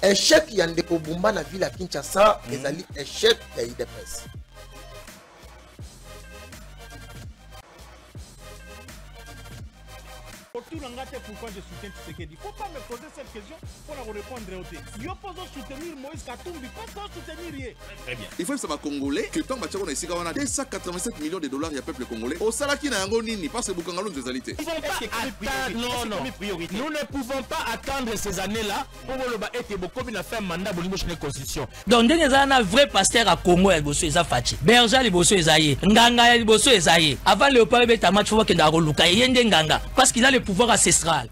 Échec Yandeko Bumba na ville à Kinshasa, ezali échec ya IDPS. Pourquoi je soutiens Tshisekedi? Il ne faut pas me poser cette question pour la répondre au thé. Je peux soutenir Moïse Katumbi, pas soutenir. Très bien. Il faut que ça soit congolais. Que tant que tu as 287 millions de dollars, il y a peuple congolais. Au Salaki n'a pas nini parce que Bukangalo des alité. Non, nous ne pouvons pas attendre ces années-là pour que beaucoup de fait un mandat pour la constitution. Donc, il y a un vrai pasteur à Congo, il y a Fachi. Berger, il y a Nganga, il y a avant Léopold Betama, tu vois qu'il y a Luka, il y a Nganga. Parce qu'il a le pouvoir ancestral.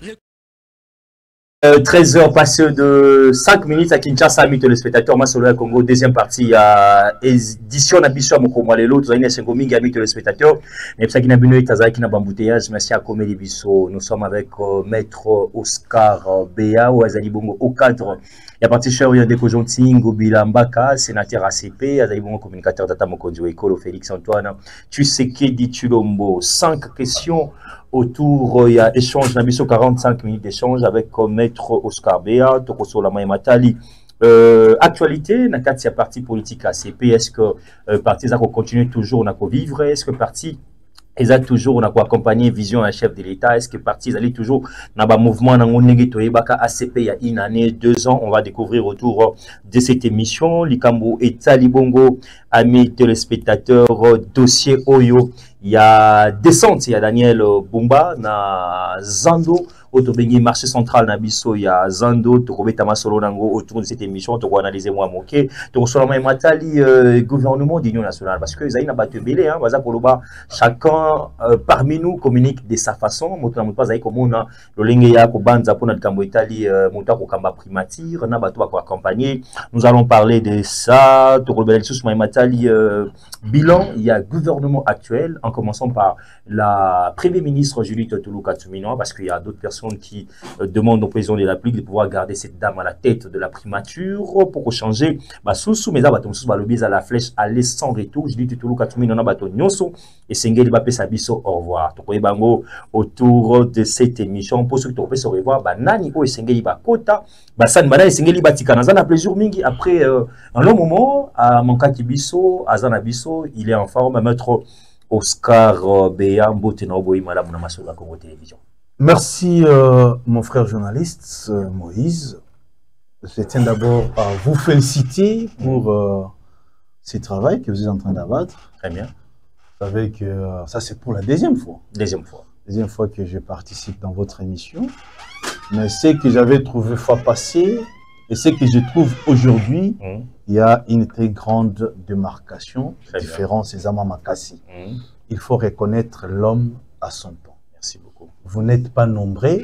13h passé de 5 minutes à Kinshasa, amis téléspectateurs, Masolo Congo, deuxième partie à édition d'Abisson Mokomalelo, tous les 5 minutes, amis téléspectateurs. Mais pour ça qui n'a pas eu Tazaki n'a pas embouteillage, merci à Comédie Bisso. Nous sommes avec Maître Oscar Béa, ou Azali Bongo au cadre. Il y a parti cher Yandeko Jonting, Gobila Mbaka, sénateur ACP, Azali Bongo communicateur Tata Mokonjo Ekolo, Félix Antoine, Tshisekedi Tshilombo. 5 questions. Autour, il y a échange, Nabiso 45 minutes d'échange avec Maître Oscar Béa, Tokoso Lama Matali. Actualité, Nakatia parti politique ACP, est-ce que parti ça continue toujours à vivre? Est-ce que parti ils ont toujours accompagné vision un chef de l'État? Est-ce que parti ils allaient toujours dans le mouvement ACP il y a une année, 2 ans? On va découvrir autour de cette émission. Likambo et Talibongo, amis téléspectateurs, dossier Oyo. Il y a descente, il y a Daniel Bumba na Zando, autobéni marché central na biso, il y a Zando, Tokobé Tamasolo Nango autour de cette émission, Toko analyser moi moqué, Toko Solama Matali, gouvernement d'Union nationale, parce que Zaïna Battu Belé, hein, Baza Koloba, chacun parmi nous communique de sa façon, Motana Moupa Zaï Komona, Lolengeya, Kobanza, Pona de Kambo Itali, Mouta Kokamba Primatir, Nabato pour accompagner. Nous allons parler de ça, Toko Belé Sous Matali, bilan, il y a gouvernement actuel, en commençant par la Premier ministre Julie Totulu Katumino, parce qu'il y a d'autres personnes qui demandent au président de la République de pouvoir garder cette dame à la tête de la primature pour changer. Sous mes abattements, sous à la flèche, aller sans retour. Julie Totulu Katumino na bato nyonso et Sengeli Bape Sabiso, au revoir. Tokoye bango autour de cette émission. Pour ceux qui t'ont se revoir, Nani O et Sengeli Bakota, San Bana et Sengeli Batika. Nous avons plaisir mingi après un long moment à Mankaki Biso, à Zanabiso, il est en forme à mettre Oscar Béa, Madame Namasola Congo Télévision. Merci mon frère journaliste Moïse. Je tiens d'abord à vous féliciter pour ce travail que vous êtes en train d'abattre. Très bien. Vous savez que ça c'est pour la deuxième fois. Deuxième fois. Deuxième fois que je participe dans votre émission. Mais ce que j'avais trouvé fois passée et ce que je trouve aujourd'hui, il y a une très grande démarcation, différence des Amamakasi. Il faut reconnaître l'homme à son temps. Merci beaucoup. Vous n'êtes pas nombreux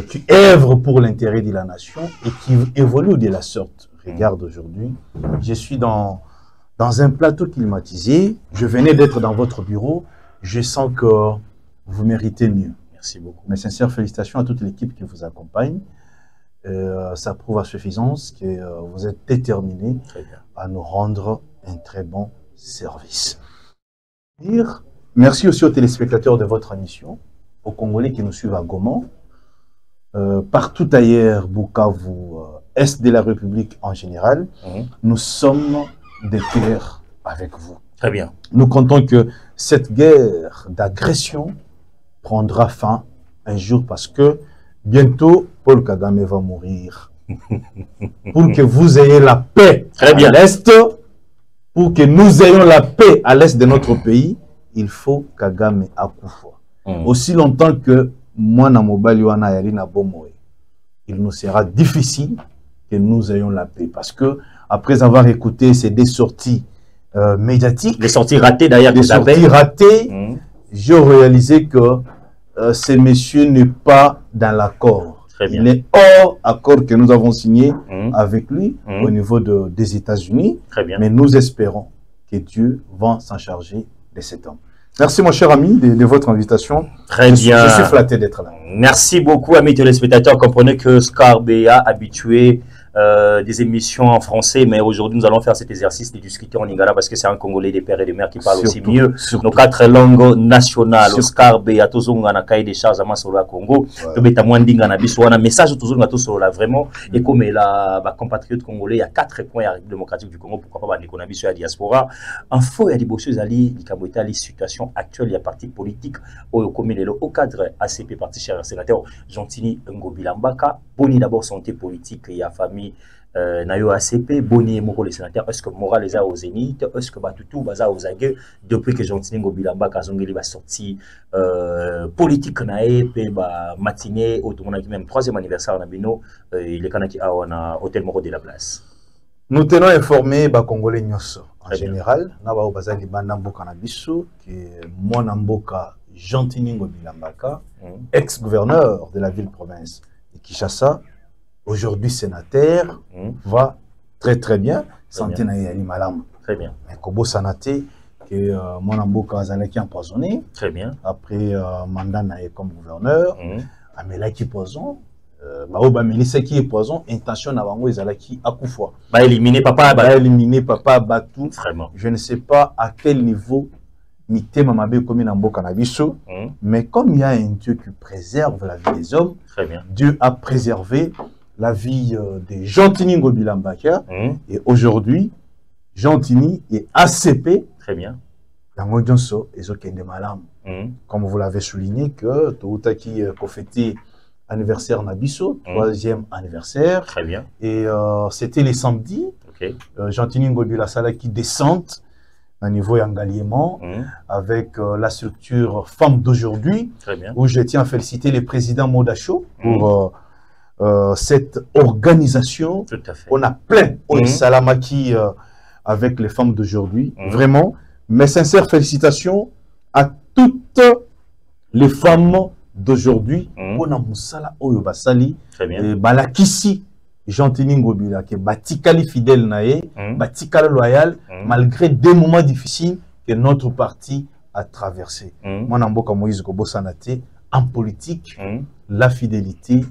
qui œuvrent pour l'intérêt de la nation et qui évoluent de la sorte. Regarde aujourd'hui, je suis dans un plateau climatisé, je venais d'être dans votre bureau, je sens que vous méritez mieux. Merci beaucoup. Mes sincères félicitations à toute l'équipe qui vous accompagne. Ça prouve à suffisance que vous êtes déterminés à nous rendre un très bon service. Merci aussi aux téléspectateurs de votre émission, aux Congolais qui nous suivent à Goma, partout ailleurs, Bukavu, Est de la République en général. Nous sommes de cœur avec vous. Très bien. Nous comptons que cette guerre d'agression prendra fin un jour parce que bientôt, Paul Kagame va mourir. Pour que vous ayez la paix à l'Est, pour que nous ayons la paix à l'Est de notre pays, il faut Kagame akufa. Aussi longtemps que moi, il nous sera difficile que nous ayons la paix. Parce que, après avoir écouté ces deux sorties médiatiques, des sorties ratées d'ailleurs, des sorties ratées, j'ai réalisé que ce monsieur n'est pas dans l'accord. Il est hors accord que nous avons signé avec lui au niveau des États-Unis. Mais nous espérons que Dieu va s'en charger de cet homme. Merci mon cher ami de votre invitation. Très bien. Je suis flatté d'être là. Merci beaucoup amis téléspectateurs. Comprenez que Oscar Béa, habitué des émissions en français, mais aujourd'hui nous allons faire cet exercice de discuter en lingala parce que c'est un Congolais des pères et des mères qui parle aussi mieux nos 4 langues nationales. Oscar Beya tozonga na cahier des charges à Masolo à Congo, tobeta mwandinga na biso wana message tozonga to là vraiment et comme la compatriote congolais il y a 4 points à la République démocratique du Congo, pourquoi pas bandeko na biso ya diaspora info ya liboso ezali likamboita li situation actuelle ya parti politique oyo comme lelo au cadre ACP parti cher sénateur Gentini Ngobilambaka boni d'abord santé politique et ya famille Nayo ACP, Boni et Moko les sénateurs, est-ce que Moral les a au Zénith, est-ce que Batutu baza aux Agueux, depuis que Gentini Ngobilamba Kazongeli va sortir politique nae, pe ba matinée, au même 3e anniversaire Nabino, il est kanaki a on hôtel Moko de la place. Nous tenons informé ba Congolais Nyos en général, na ba bazali banda mboka na biso que mon mboka Gentini Ngobilambaka, ex-gouverneur de la ville-province de Kinshasa, aujourd'hui sénateur, va très bien. Santé na yali malam. Très bien. Mais Kobo Sanaté, que mon amboka azalaki empoisonné. Très bien. Après mandat naé comme gouverneur, amelaki poison. Baoba melisa qui est poison, intention na bango ezalaki akufa. Ba éliminer papa, ba éliminer papa Batou. Vraiment. Je ne sais pas à quel niveau Mitema Mabe comme na mboka na biso, mais comme il y a un Dieu qui préserve la vie des hommes, très bien. Dieu a préservé la vie de Gentini Ngobilambaka et aujourd'hui Gentini est ACP. Très bien. Comme vous l'avez souligné que Toutaki Kofeti anniversaire Nabiso, 3e anniversaire. Très bien. Et c'était les samedis. Okay. Gentini Ngobilambaka qui descend à niveau engagement avec la structure Femmes d'aujourd'hui, où je tiens à féliciter le président Modacho pour cette organisation. Tout à fait. On a plein au Salamaki avec les femmes d'aujourd'hui, vraiment. Mes sincères félicitations à toutes les femmes d'aujourd'hui. On a Moussala Oyobasali, Balakisi, Gentini Ngobila, qui est Batikali fidèle nae, Batikali loyal, malgré des moments difficiles que notre parti a traversé. Moi, Namboka Moïse Gobo Sanate, en politique, la fidélité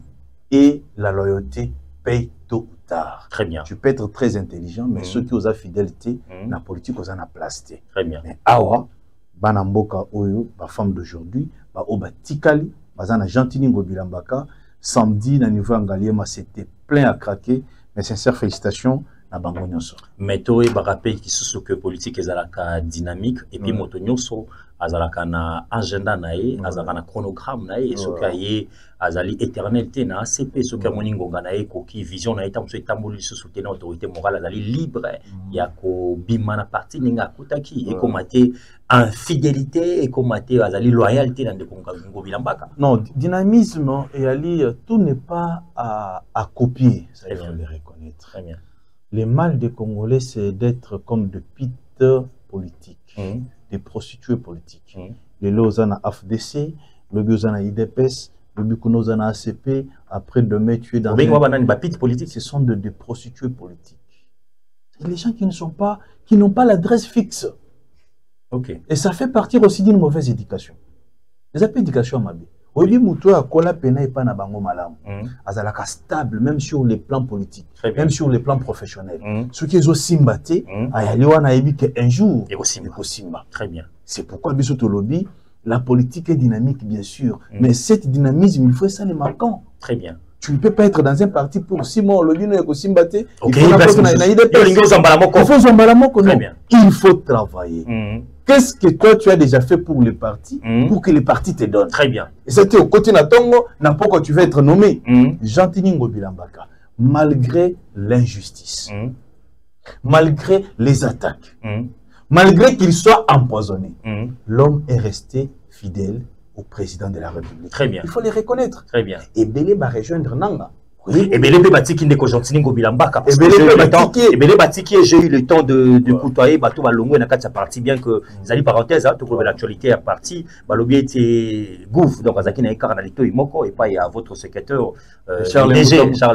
et la loyauté payent tôt ou tard. Très bien. Tu peux être très intelligent, mais ceux qui ont la fidélité, la politique, ils ont la place. Très bien. Mais awa, banamboka oyo, ba femme d'aujourd'hui, ba oba tikali, bazana Gentini Ngobilambaka, samedi, na niveau Angaliema, c'était plein à craquer. Mes sincères félicitations. Mais toi, il rappelle que la politique est dynamique et puis motonyoso azalaka na agenda nae, azalaka na chronogramme nae, ce qui est éternalité na ACP, ce qui est moningonga nae, qui vision nae, tam so etamboli sous soutenir autorité morale, azali libre, ya ko bima na parti ninga kutaki, et komate en fidélité, et komate azali loyauté dans de Ngobilambaka. Non, dynamisme et ali, tout n'est pas à copier, ça il faut le reconnaître. Très bien. Le mal des Congolais, c'est d'être comme de pites politiques, des prostituées politiques. Les Lozana AFDC, le Biozana IDPS, le Bikunozana ACP, après de me tuer dans politique. Ce sont des prostituées politiques. Les gens qui ne sont pas, qui n'ont pas l'adresse fixe. Okay. Et ça fait partir aussi d'une mauvaise éducation. Les éducation Mabé. Oui, Moutou a kola pena et pas na bango malam. Azalaka stable, même sur les plans politiques, même sur les plans professionnels. Ceux qui ont simbaté, ayaliwa na ebi que un jour, et aussi simba. Très bien. C'est pourquoi Bisoto lobby, la politique est dynamique, bien sûr. Mais cette dynamisme, il faut ça les marquants. Très bien. Tu ne peux pas être dans un parti pour 6 mois, il faut travailler. Qu'est-ce que toi tu as déjà fait pour le parti, pour que le parti te donne? Très bien. Et c'était au côté Natongo, n'importe quoi tu vas être nommé. Gentini Ngobilambaka, malgré l'injustice, malgré les attaques, malgré qu'il soit empoisonné, l'homme est resté fidèle au président de la République. Très bien. Il faut les reconnaître. Très bien. Et Belé va rejoindre Nanga. Et Belé Batiki n'est que Gentini Ngobilambaka. Et Belé Batiki, j'ai eu le temps de côtoyer Batou Balongo et Nakata parti, bien que, les parenthèses, tout comme l'actualité est partie, Balobi était gouffre, donc Azaki n'a pas canalité Imoko, et pas à votre secrétaire, Charles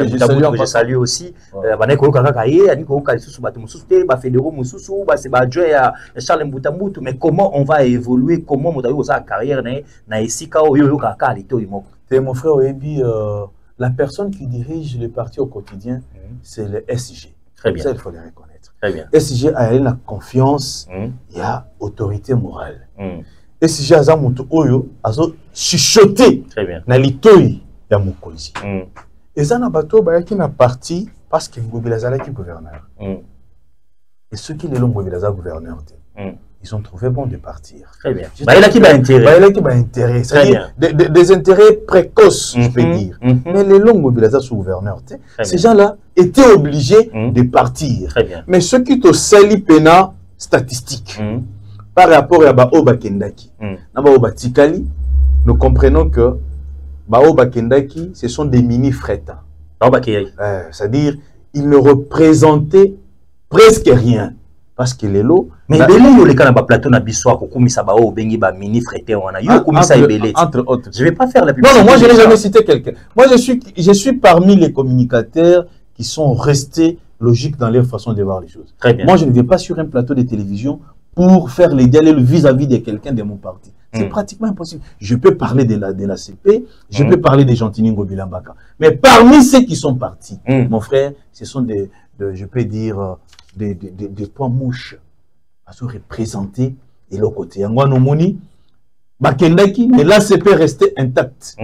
Boutaboutou, que je salue aussi. Baneko Kakakaye, Aniko Kalisusu Batumoussouté, Bafedero Moussoussou, Basebadjoué à Charles Boutaboutou, mais comment on va évoluer, comment on va sa carrière, na Esika, Oyo Kakalité Imoko. Mon frère Oebi, la personne qui dirige le parti au quotidien, c'est le SG. Très bien. Ça, il faut le reconnaître. Très bien. SG a la confiance, il y a autorité morale. SG a moto oyo, a chuchoté. Très bien. Na litoi ya mokonzi. Et ça n'a pas tout qui n'a parti parce que Ngobilazala qui gouverneur. Et ceux qui les l'ont Ngobilazala gouverneur, ils ont trouvé bon de partir. Très bien. Il a qui va intérêt. Très bien. Des intérêts précoces, je peux dire. Mais les longs Ngobilazala sous gouverneur, ces gens-là étaient obligés de partir. Très bien. Mais ceux qui ont sali pena statistique par rapport à Baoba Kendaki, Baoba Tikali, nous comprenons que Baoba Kendaki, ce sont des mini-frettants. C'est-à-dire, ils ne représentaient presque rien. Parce que les lots. Mais les cas de plateau na bissoir pour ça mini fretté entre autres. Je vais pas faire la publicité. Non, moi je n'ai jamais cité quelqu'un. Moi je suis parmi les communicateurs qui sont restés logiques dans leur façon de voir les choses. Très bien. Moi je ne vais pas sur un plateau de télévision pour faire les dialogues vis-à-vis de quelqu'un de mon parti. C'est pratiquement impossible. Je peux parler de la CP, je peux parler des Gentini Ngobilambaka. Mais parmi ceux qui sont partis, mon frère, ce sont je peux dire, des poids mouches à se représenter et le côté. Moni, Bakendaki, mais l'ACP restait intact.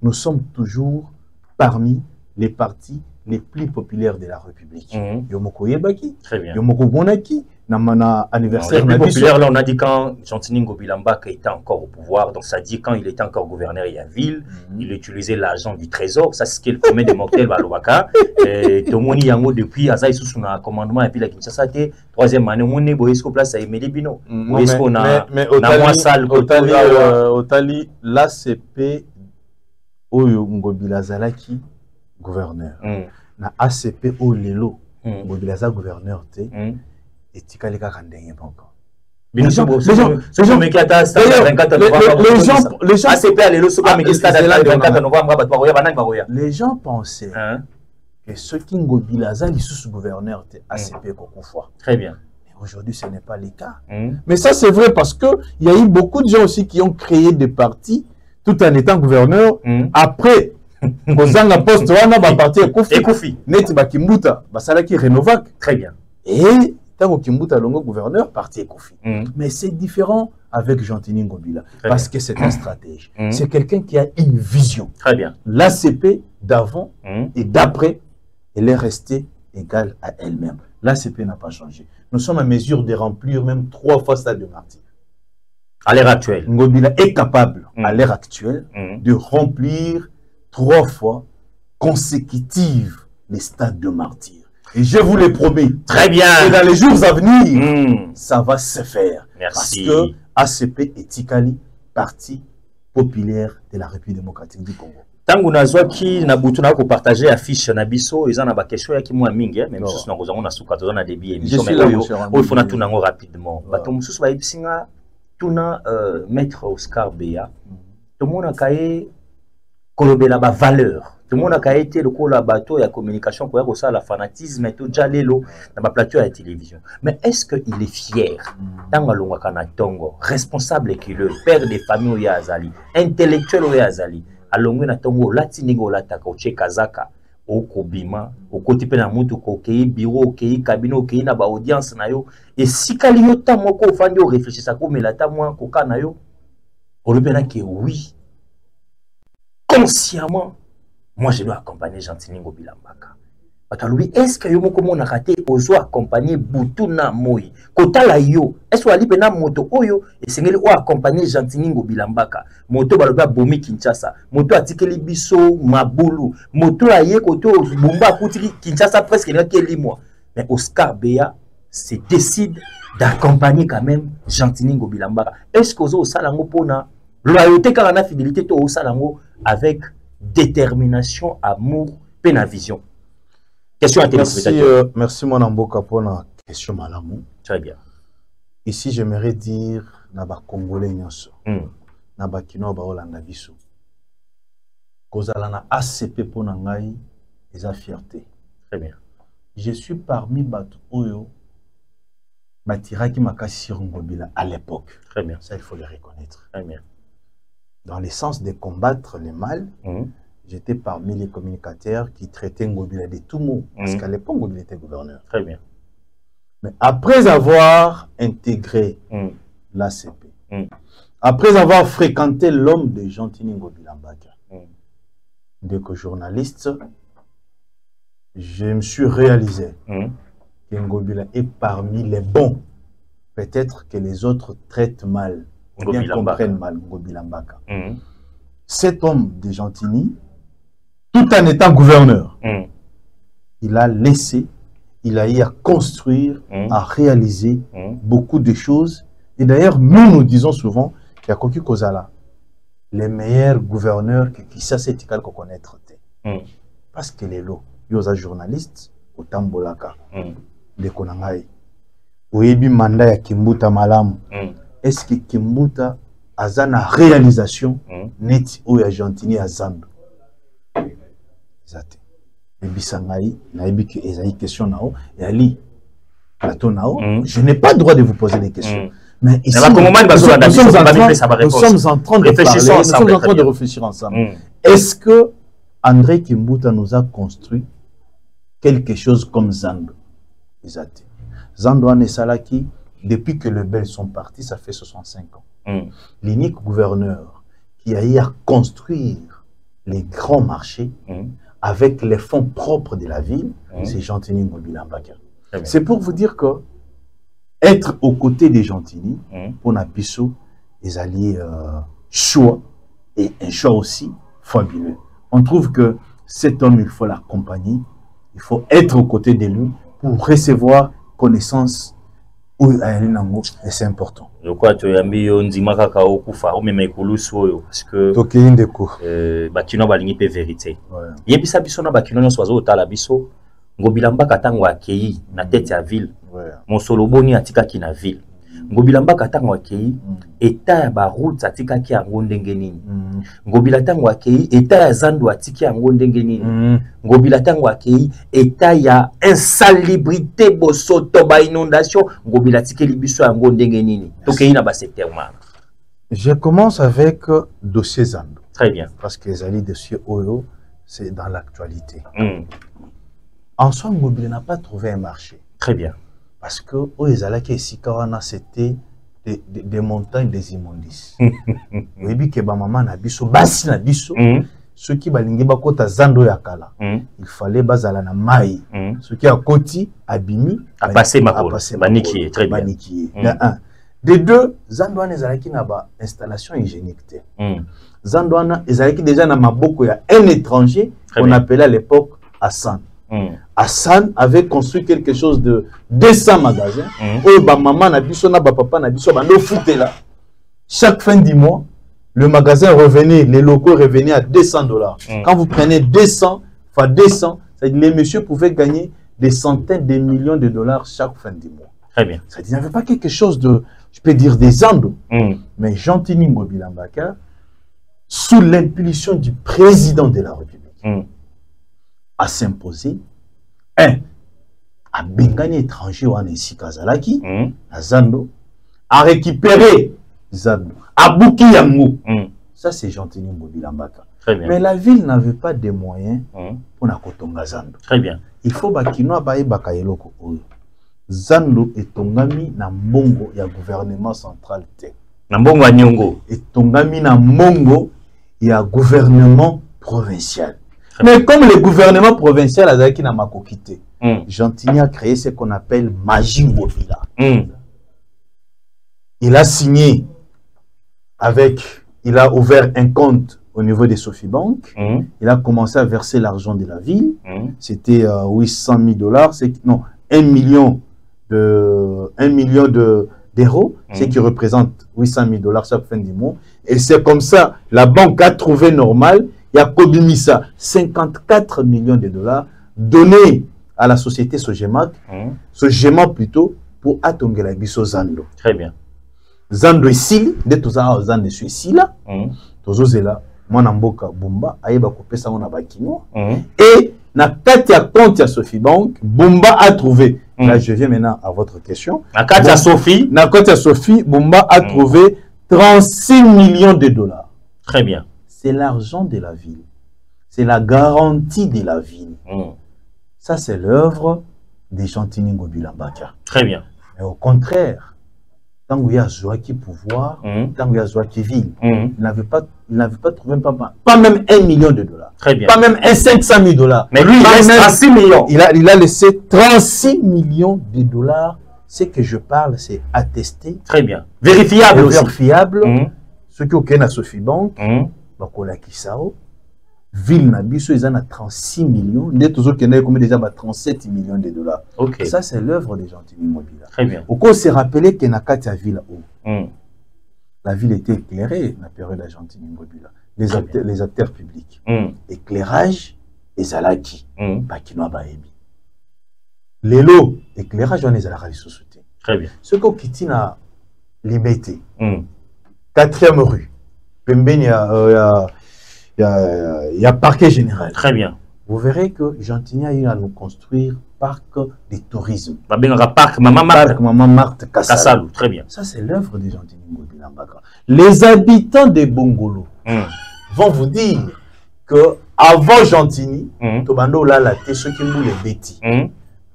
Nous sommes toujours parmi les partis les plus populaires de la République. Yomoko Yebaki, Yomoko Bonaki, Namana anniversaire. Le plus populaire, là, on a dit quand Gentini Ngobilambaka était encore au pouvoir, donc ça dit quand il était encore gouverneur de la ville, il utilisait l'argent du trésor, ça c'est ce qu'il commet de mortel Balobaka. Tomoni Yango depuis Azaï sous un commandement et puis la Kinshasa était troisième année, on est Boesco place à Emeli Bino. Boesco na moins salle Otali, l'ACP Oyo Ngobilazalaki gouverneur. Na ACP Olelo Ngobilaza gouverneur te. Et Tikaleka Kandenge encore. Les gens pensaient que ceux qui Ngobilaza les sous-gouverneurs étaient ACP Kokoufwa. Très bien. Mais aujourd'hui, ce n'est pas le cas. Mais ça, c'est vrai parce qu'il y a eu beaucoup de gens aussi qui ont créé des partis tout en étant gouverneur. Après, Kozanga poste wana ba parti Ekofi. Net Bakimbuta, Basalaki Renovac. Très bien. Et tant que Kimbuta Longo gouverneur, parti Ekofi. Mais c'est différent avec Gentini Ngobila. Parce que c'est un stratège. C'est quelqu'un qui a une vision. Très bien. L'ACP d'avant et d'après, elle est restée égale à elle-même. L'ACP n'a pas changé. Nous sommes à mesure de remplir même 3 fois Stade de Martyrs. À l'heure actuelle. Ngobila est capable, à l'heure actuelle, de remplir 3 fois consécutives les Stades de Martyrs. Et je vous le promets. Très bien. Et dans les jours à venir, ça va se faire. Merci. Parce que ACP et Tikali, parti populaire de la République démocratique du Congo. Tangu nazwaki na butu na ko partager affiche na biso eza na ba question ya ki mwa mingi même sous na kozango na suka tozana débit émission mais oyo fona tuna ngo rapidement bato mususu ba ibisinga tuna maître Oscar Beya to mona kaye kolobela ba valeur tout le monde a été le coup la bateau et la communication pour ça la fanatisme et tout jalelo dans ma plateau à la télévision. Mais est-ce qu'il est fier dans le kana tongo responsable qui le père des familles au Azali intellectuel au Azali alongo na tongo latinigo lataka oche kazaka au kobima au côté pe na mutu ko kei bureau kei cabinet kei na ba audience na yo et si kali yo ta moko fandi o réfléchir ça ko melata moi ko kana yo o le pena que oui consciemment. Moi, je dois accompagner Gentini Ngobilambaka. Est-ce que vous raté ozo accompagner Butuna Moi Kotala yo, est-ce que vous avez moto oyo et c'est ou accompagner Gentini Ngobilambaka. Moto baloba bomi Kinshasa, moto atikeli biso mabulu, moto aye koto bumba kutiki Kinshasa presque quelques mois. Mais Oscar Beya se décide d'accompagner quand même Gentini Ngobilambaka. Est-ce que vous avez salango pona loyauté car la fidélité to au salango avec détermination, amour, pénavision. Question à téléspectateur. Merci mon amboka pour la question malamou. Très bien. Ici, j'aimerais dire naba Congolais nyoso, naba kino ba Holanda biso. Kozala na ACP pour nangai eza fierté. Très bien. Je suis parmi batu oyo batiraki makasi sur Ngobila à l'époque. Très bien. Ça il faut le reconnaître. Très bien. Dans le sens de combattre le mal, j'étais parmi les communicateurs qui traitaient Ngobila de tout mot. Parce qu'à l'époque, Ngobila était gouverneur. Très bien. Mais après avoir intégré l'ACP, après avoir fréquenté l'homme de Jean-Tini Ngobila Mbaka, dès que journaliste, je me suis réalisé que Ngobila est parmi les bons. Peut-être que les autres traitent mal, ou bien comprennent mal Ngobila Mbaka. Cet homme de Jean-Tini, tout en étant gouverneur, il a laissé, il a eu à construire, à réaliser beaucoup de choses. Et d'ailleurs, nous disons souvent qu'il y a Koki Kozala, les meilleurs gouverneurs qui ça c'est égal qu'on connaît traité. Parce que les lots, il y a des journalistes, au Tambolaka, de Konangai, au Ebi Manda ya Kimbuta Malam. Est-ce que Kimbuta a une réalisation nette ou ya Jean-Tini à Zando? Exact. Et Bissangaï, naïbi que Esaïe question nao, et Ali, plateau nao, je n'ai pas le droit de vous poser des questions. Mais ici, nous sommes en train de parler, nous sommes en train de réfléchir ensemble. Est-ce que André Kimbuta nous a construit quelque chose comme Zando? Exact. Zando Anesalaki, depuis que les Belges sont partis, ça fait 65 ans. L'unique gouverneur qui a eu à construire les grands marchés avec les fonds propres de la ville, c'est Jean-Tini Ngobila Mbaka. C'est pour vous dire que être aux côtés des Jean-Tini, pour Nabiso, les alliés choix, et un choix aussi fabuleux. On trouve que cet homme, il faut l'accompagner, il faut être aux côtés de lui pour recevoir connaissance où il et c'est important. Je crois que tu as mis un dimaka kao kufa ou même ekuluso parce que toki ndeko bakino balingi pe vérité. Yebisa biso na bakino nyonso bazo tala biso Ngobila Mbaka tango akei na tête ya ville. Mosolo boni atikaki na ville. Ngobila Mbaka tango akei état ya ba route atikaki yango ndenge nini. Ngobila tango akei état ya Zando atiki yango ndenge nini. Ngobila tango akei état ya insalubrité bosoto ba inondation Ngobila tikeli biso yango ndenge nini. Tokei na ba secteur ma. Je commence avec dossier Zando. Très bien. Parce que les dossiers Oyo c'est dans l'actualité. En soi, Ngobila n'a pas trouvé un marché. Très bien. Parce que Oyezalaki et Sikawana, c'était des montagnes des immondices. Oui, bien que maman nabiso, basi nabiso, ceux qui balingi bakota Zando yakala, il fallait bazala na mai. Ceux qui a koti abimi, a passé ma banikié, très bien. De un. De deux, Zando ezalaki na ba installation hygiénique. Zando ezalaki déjà na maboko ya un étranger qu'on appelait à l'époque Hassan. Hassan avait construit quelque chose de 200 magasins. Maman na biso na papa na biso bando fouté là. Chaque fin du mois, le magasin revenait, les locaux revenaient à $200. Quand vous prenez 200 fois 200, les messieurs pouvaient gagner des centaines de millions de dollars chaque fin du mois. Très bien. Ça n'y avait pas quelque chose de, je peux dire, des Zando. Mais Jean-Tini Ngobila Mbaka, sous l'impulsion du président de la République, à s'imposer, à Bengani étranger ou en Kazalaki, à Zando, à récupérer Zando, à Bouki Yango. Ça, c'est Jean-Tini Ngobila Mbaka. Mais la ville n'avait pas de moyens pour Nakotonga Zando. Très bien. Il faut bakino baye bakayeloko. Zando et Tongami na mbongo ya gouvernement central te. Na mbongo ya Nyongo. Et Tongami na mbongo ya gouvernement provincial. Mais comme le gouvernement provincial a dit n'a pas quitté, Jean-Tini a créé ce qu'on appelle Magie Ngobila. Il a signé avec, il a ouvert un compte au niveau de Sophie Bank. Il a commencé à verser l'argent de la ville. C'était $800 000, non, 1 million d'euros, ce qui représente $800 000 chaque fin du mois. Et c'est comme ça, la banque a trouvé normal. Il y a Kobimisa, 54 millions de dollars donnés à la société Sogemac, Sogemac plutôt, pour Atongela Biso Zando. Très bien. Zando ici, dès tout ça, Zando est ici là, Tozo Zela, Mwanamboka Bumba, Aïba Kopesa Monabakino, et na Katia compte à Sophie Bank, Bumba a trouvé. Là, je viens maintenant à votre question. Na Katia Sophie, na Katia Sophie, Bumba a trouvé 36 millions de dollars. Très bien. C'est l'argent de la ville. c'est la garantie de la ville. Ça, c'est l'œuvre de Jean-Tini Ngobilambaka. Très bien. Mais au contraire, tant qu'il y a Zouaki pouvoir, tant qu'il y a Zouaki ville, il n'avait pas trouvé pas même 1 million de dollars. Très bien. Pas même 500 000 dollars. Mais lui, il reste à 6 millions. Il a laissé 36 millions de dollars. Ce que je parle, c'est attesté. Très bien. Vérifiable aussi. Vérifiable. Ceux qui ont à Sophie Bank, Bakola Kisao, Ville Nabiso, ils en ont 36 millions. Les autres qui ont déjà 37 millions de dollars. Okay. Ça, c'est l'œuvre de Jean-Tini Mobila. Très bien. Au cas où s'est rappelé qu'il y a une ville où la ville était éclairée dans la période de Jean-Tini Mobila. Les acteurs publics. Éclairage et Zalaki. Bakinoa Baebi. Les lots, éclairage, on les a la société. Très bien. Ce qu'on quitte à Liberté. 4e rue. Pembeni, il y a parquet général. Très bien. Vous verrez que Jean-Tini a eu à nous construire parc de tourisme. Parc Maman Marthe Kassalou. Très bien. Ça, c'est l'œuvre de Jean-Tini Ngobilambaka. Les habitants de Bongolo vont vous dire que avant Jean-Tini, Tobando là la té ceux qui mou les bêtis.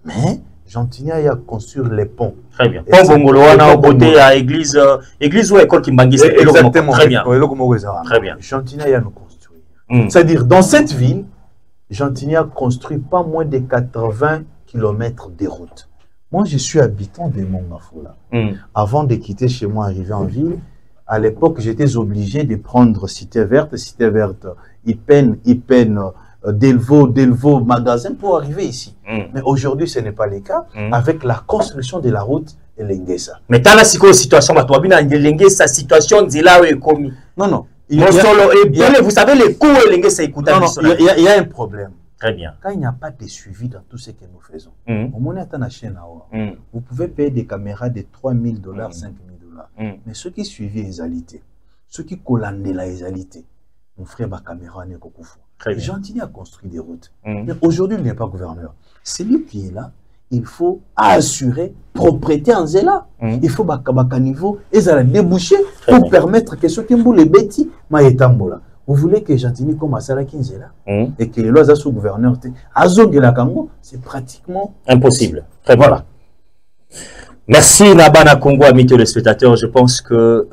Mais Jean-Tini a construit les ponts. Très bien. Pont Bongolo, on a côté à église ou école Kimbangi. Exactement. Très bien. Très bien. Jean-Tini a nous construire. C'est-à-dire, dans cette ville, Jean-Tini a construit pas moins de 80 km de route. Moi, je suis habitant de Mongafola. Avant de quitter chez moi, arriver en ville, à l'époque, j'étais obligé de prendre Cité Verte, Ipen, Delvaux, magasin pour arriver ici. Mais aujourd'hui, ce n'est pas le cas avec la construction de la route et l'Engesa. Mais dans la situation, sa situation, non. Vous savez, les coûts et l'Engesa, il y a un problème. Très bien. Quand il n'y a pas de suivi dans tout ce que nous faisons, au moment où chaîne, vous pouvez payer des caméras de 3 000 $, 5 000 $. Mais ceux qui suivent les égalités, ceux qui collent la égalité, mon frère, ma caméra n'est qu'au coup. Jean-Tini a construit des routes. Mais aujourd'hui, il n'est pas gouverneur. C'est lui qui est là. Il faut assurer propriété en Zéla. Il faut qu'à niveau, ils allaient déboucher pour permettre que ceux qui ont les bêtis, maïtambola. Vous voulez que Jean-Tini comme à Salakinzela et que les lois à sous gouverneur, à Zonguela Kango, c'est pratiquement impossible. Très voilà. Merci Nabana Congo, amis téléspectateurs. Je pense que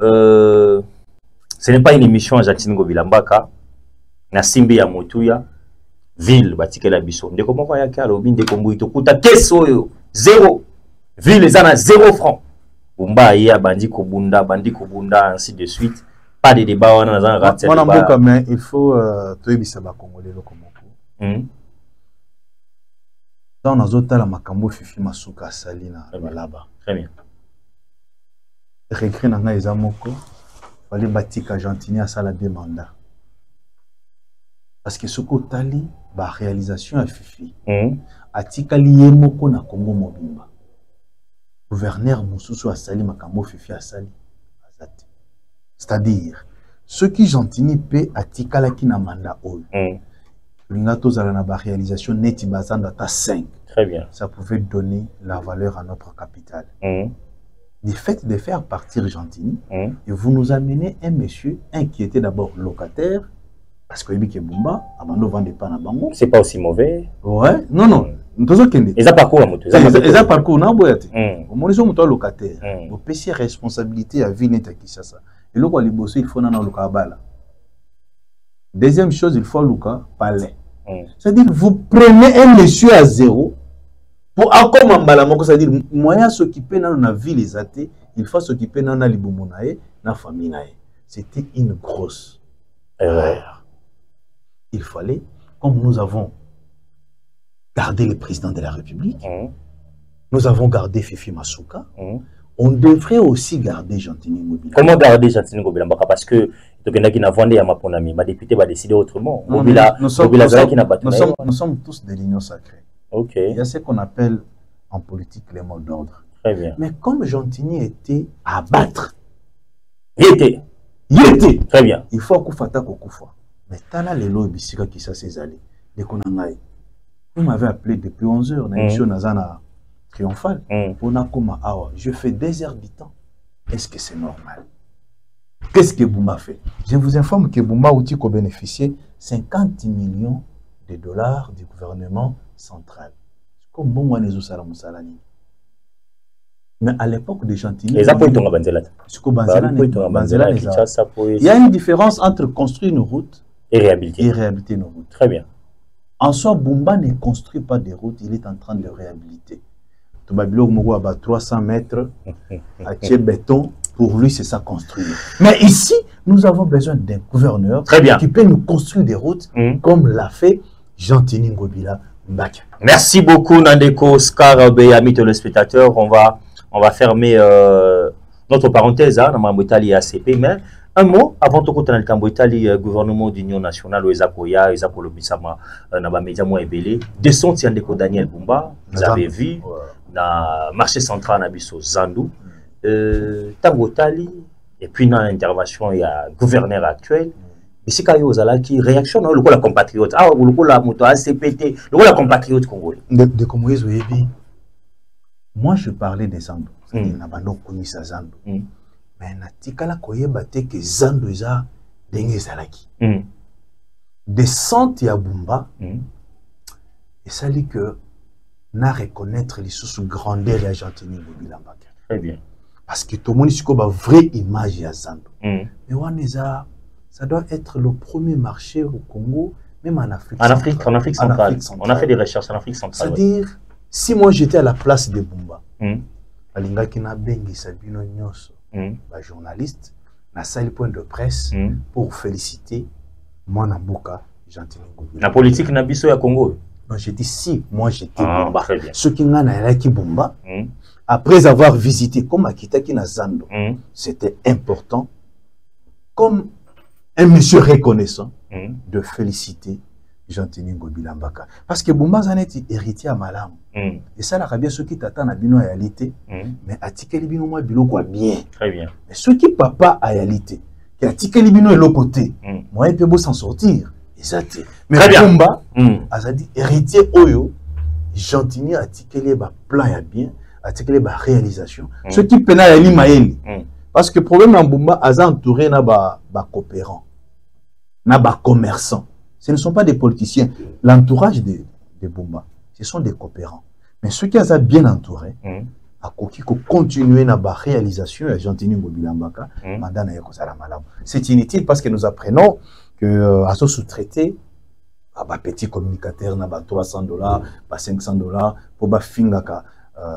ce n'est pas une émission à Jean-Tini Ngobilambaka. Na simbi ya motuya ville batikela biso ndeko moko ya kala obinde kombo itokuta keso yo 0 ville ezana 0 francs umba ya bandi kobunda ainsi de suite pas de débat on a raté on a mais il faut toyebisa ba congolais loko moko dans nazota la makambo fifi masuka salina balaba. Très bien. Regret nanga ezamoko fallait batika Jean-Tini à sala demanda. Parce que ce que la réalisation à Fifi, Atikali Yemoko na Congo Mobimba. Gouverneur Moussoussou a sali Makambo Fifi a sali. C'est-à-dire, ceux qui Jean-Tini paient Atikala qui na manda ol. Lingato zala na réalisation neti bazanda ta 5. Très bien. Ça pouvait donner la valeur à notre capital. Du fait de faire partir Jean-Tini, et vous nous amenez un monsieur, qui était d'abord locataire. Parce que Bumba, Amando vende pas na bango. C'est pas aussi mauvais. Ouais, non. Ils ont parcours à moto. Ils ont parcours na boyate. Au moins ils ont moto locataire. Au PC responsabilité à ville neta Kinshasa. Et là quoi les bosser il faut na loka bala. Deuxième chose, il faut luka palais. C'est-à-dire vous prenez un monsieur à 0 pour encore mbala moko, c'est-à-dire moyen s'occuper dans la ville les athées, il faut s'occuper dans la libomonae, na famille nae. C'était une grosse erreur. Il fallait, comme nous avons gardé le président de la République, nous avons gardé Fifi Masuka, on devrait aussi garder Jean-Tini Ngobilambaka. Comment garder Jean-Tini Ngobilambaka? Parce que ma députée va décider autrement. Nous sommes tous des lignes sacrées. Il y a ce qu'on appelle en politique les mots d'ordre. Mais comme Jean-Tini était à battre, il était. Très bien. Il faut qu'on fasse Kokufa. Mais tala les lois bisika qui ça s'est allé. Vous m'avez appelé depuis 11 heures. Naïcho Nazana triomphal. On a comme awa. Je fais 2 heures du temps. Est-ce que c'est normal? Qu'est-ce que Boumba fait? Je vous informe que Boumba outil qu'on bénéficier 50 millions de dollars du gouvernement central. Comme bon, moi, les Salani. Mais à l'époque de Chantilly, il y a une différence entre construire une route et réhabiliter une route. Très bien. En soi, Bumba ne construit pas des routes, il est en train de réhabiliter. 300 mètres à béton, pour lui, c'est ça construire. Mais ici, nous avons besoin d'un gouverneur qui peut nous construire des routes comme l'a fait Jean-Tini Ngobila Mbaka. Merci beaucoup, Nandeko, Oscar, amis téléspectateurs. On va fermer notre parenthèse dans le ACP, mais un mot avant de continuer le gouvernement d'Union nationale, Ezakoya, Ezakolobisama, Naba Média Moebele, descend Tiandeko Daniel Bumba, vous avez vu, dans le marché central Nabiso Zandou, Tangotali, et puis dans l'intervention, il y a le gouverneur actuel. Ici, il y a qui réaction, le coup la compatriote, le coup la moto ACPT, le coup la compatriote congolais. De Congolais, moi, je parlais des Zandou. C'est-à-dire, n'abandon connu ça Zandou. Mais natikala koyeba te que Zandou eza denge zalaki. Descente ya Bumba, et ça dit que na reconnaître les sous grandeur de Jean-Tini Ngobila Mbaka. Très bien. Parce que tout le monde a une vraie image ya Zandou. Mais Waneza, ça doit être le premier marché au Congo, même en Afrique centrale. En Afrique centrale. On a fait des recherches en Afrique centrale. C'est-à-dire, si moi j'étais à la place de Bumba, Alinga Kina Bengi Sabino Nyoso, journaliste, na salle point de presse pour féliciter moi Nambuka Jean-Tini Ngobila. La politique na biso ya Congo. Non, j'ai dit si moi j'étais Bumba. Ce qui n'a pas été Bumba, après avoir visité comme Akita Kina Zando, c'était important, comme un monsieur reconnaissant, de féliciter Jean-Tini Ngobila Mbaka. Parce que Bumba Zanet est héritier à Malam. Et ça, la bien ceux qui t'attendent à Bino à réalité, mais à Tikeli Bino moi Bilo quoi bien. Très bien. Mais ceux qui papa à réalité, qui a Tikeli Bino et l'autre côté, moi il peut beau s'en sortir. Et ça mais Bumba, Azadi héritier Oyo, Jean-Tini a Tikeli ba plan ya bien, a Tikeli ba réalisation. Ceux qui pena à Limaël. Parce que le problème en Bumba, Aza entouré na ba coopérants, na ba commerçants. Ce ne sont pas des politiciens. L'entourage de Bumba, ce sont des coopérants. Mais ceux qui ont bien entouré, à continuer à la réalisation de Jean-Tini Ngobila Mbaka, c'est inutile parce que nous apprenons que à ce sous-traité, petit communicateur, $300, $500 pour finir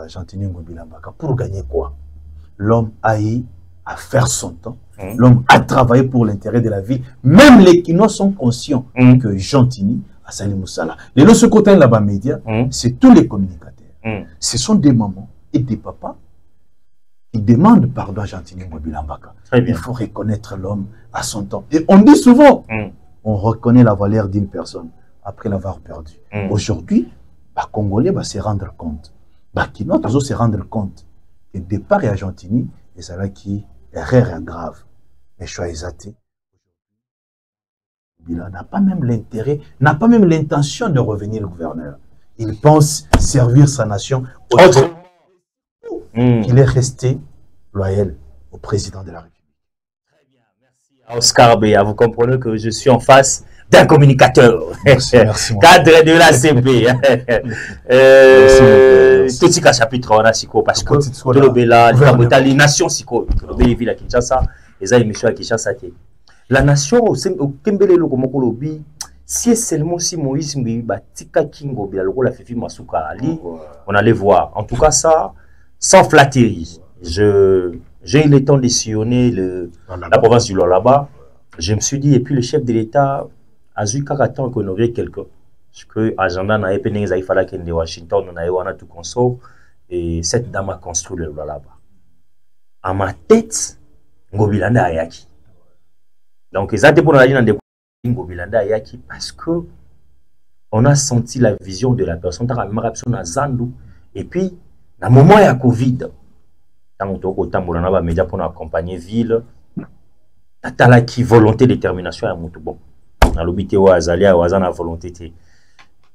Jean-Tini Ngobila Mbaka. Pour gagner quoi? L'homme a eu à faire son temps. L'homme a travaillé pour l'intérêt de la vie. Même les Kinois sont conscients que Jean-Tini a sali Moussala. Les autres côtés là-bas médias, c'est tous les communicateurs. Ce sont des mamans et des papas qui demandent pardon à Jean-Tini Ngobila Mbaka. Il faut reconnaître l'homme à son temps. Et on dit souvent, on reconnaît la valeur d'une personne après l'avoir perdue. Aujourd'hui, les Congolais vont se rendre compte. Les Kinois vont se rendre compte. Et départ à Jean-Tini, et c'est là qui erreur grave. Mais Choisaté, il n'a pas même l'intérêt, n'a pas même l'intention de revenir gouverneur. Il pense servir sa nation autrement. Il est resté loyal au président de la République. Très bien, merci. Oscar Béa, vous comprenez que je suis en face d'un communicateur. Merci, merci, cadre de l'ACP. Tout ce chapitre on a Siko parce que les nations Siko, les villes à Kinshasa, les émissions à Kinshasa. La nation au Kembele Lokomokolobi, si seulement si Moïse Mbibatika Kingo Bialoko la Fifi Masuka Ali, on allait voir. En tout cas, ça, sans flatterie. J'ai eu le temps de sillonner la province du Lolaba. Je me suis dit, et puis le chef de l'État a eu caractère qu'on aurait quelqu'un. Parce que agenda n'a pas été fait de Washington, on a tout consort. Et cette dame a construit le Lolaba. À ma tête, Ngobilanda Ayaki. Donc, ils ont pour aller dans des Ngobilanda Ayaki parce que on a senti la vision de la personne. Et puis, dans le moment où il y a Covid, on a média pour accompagner ville. Tala qui volonté détermination à moto bon. Na lobité wa azali a wazana volonté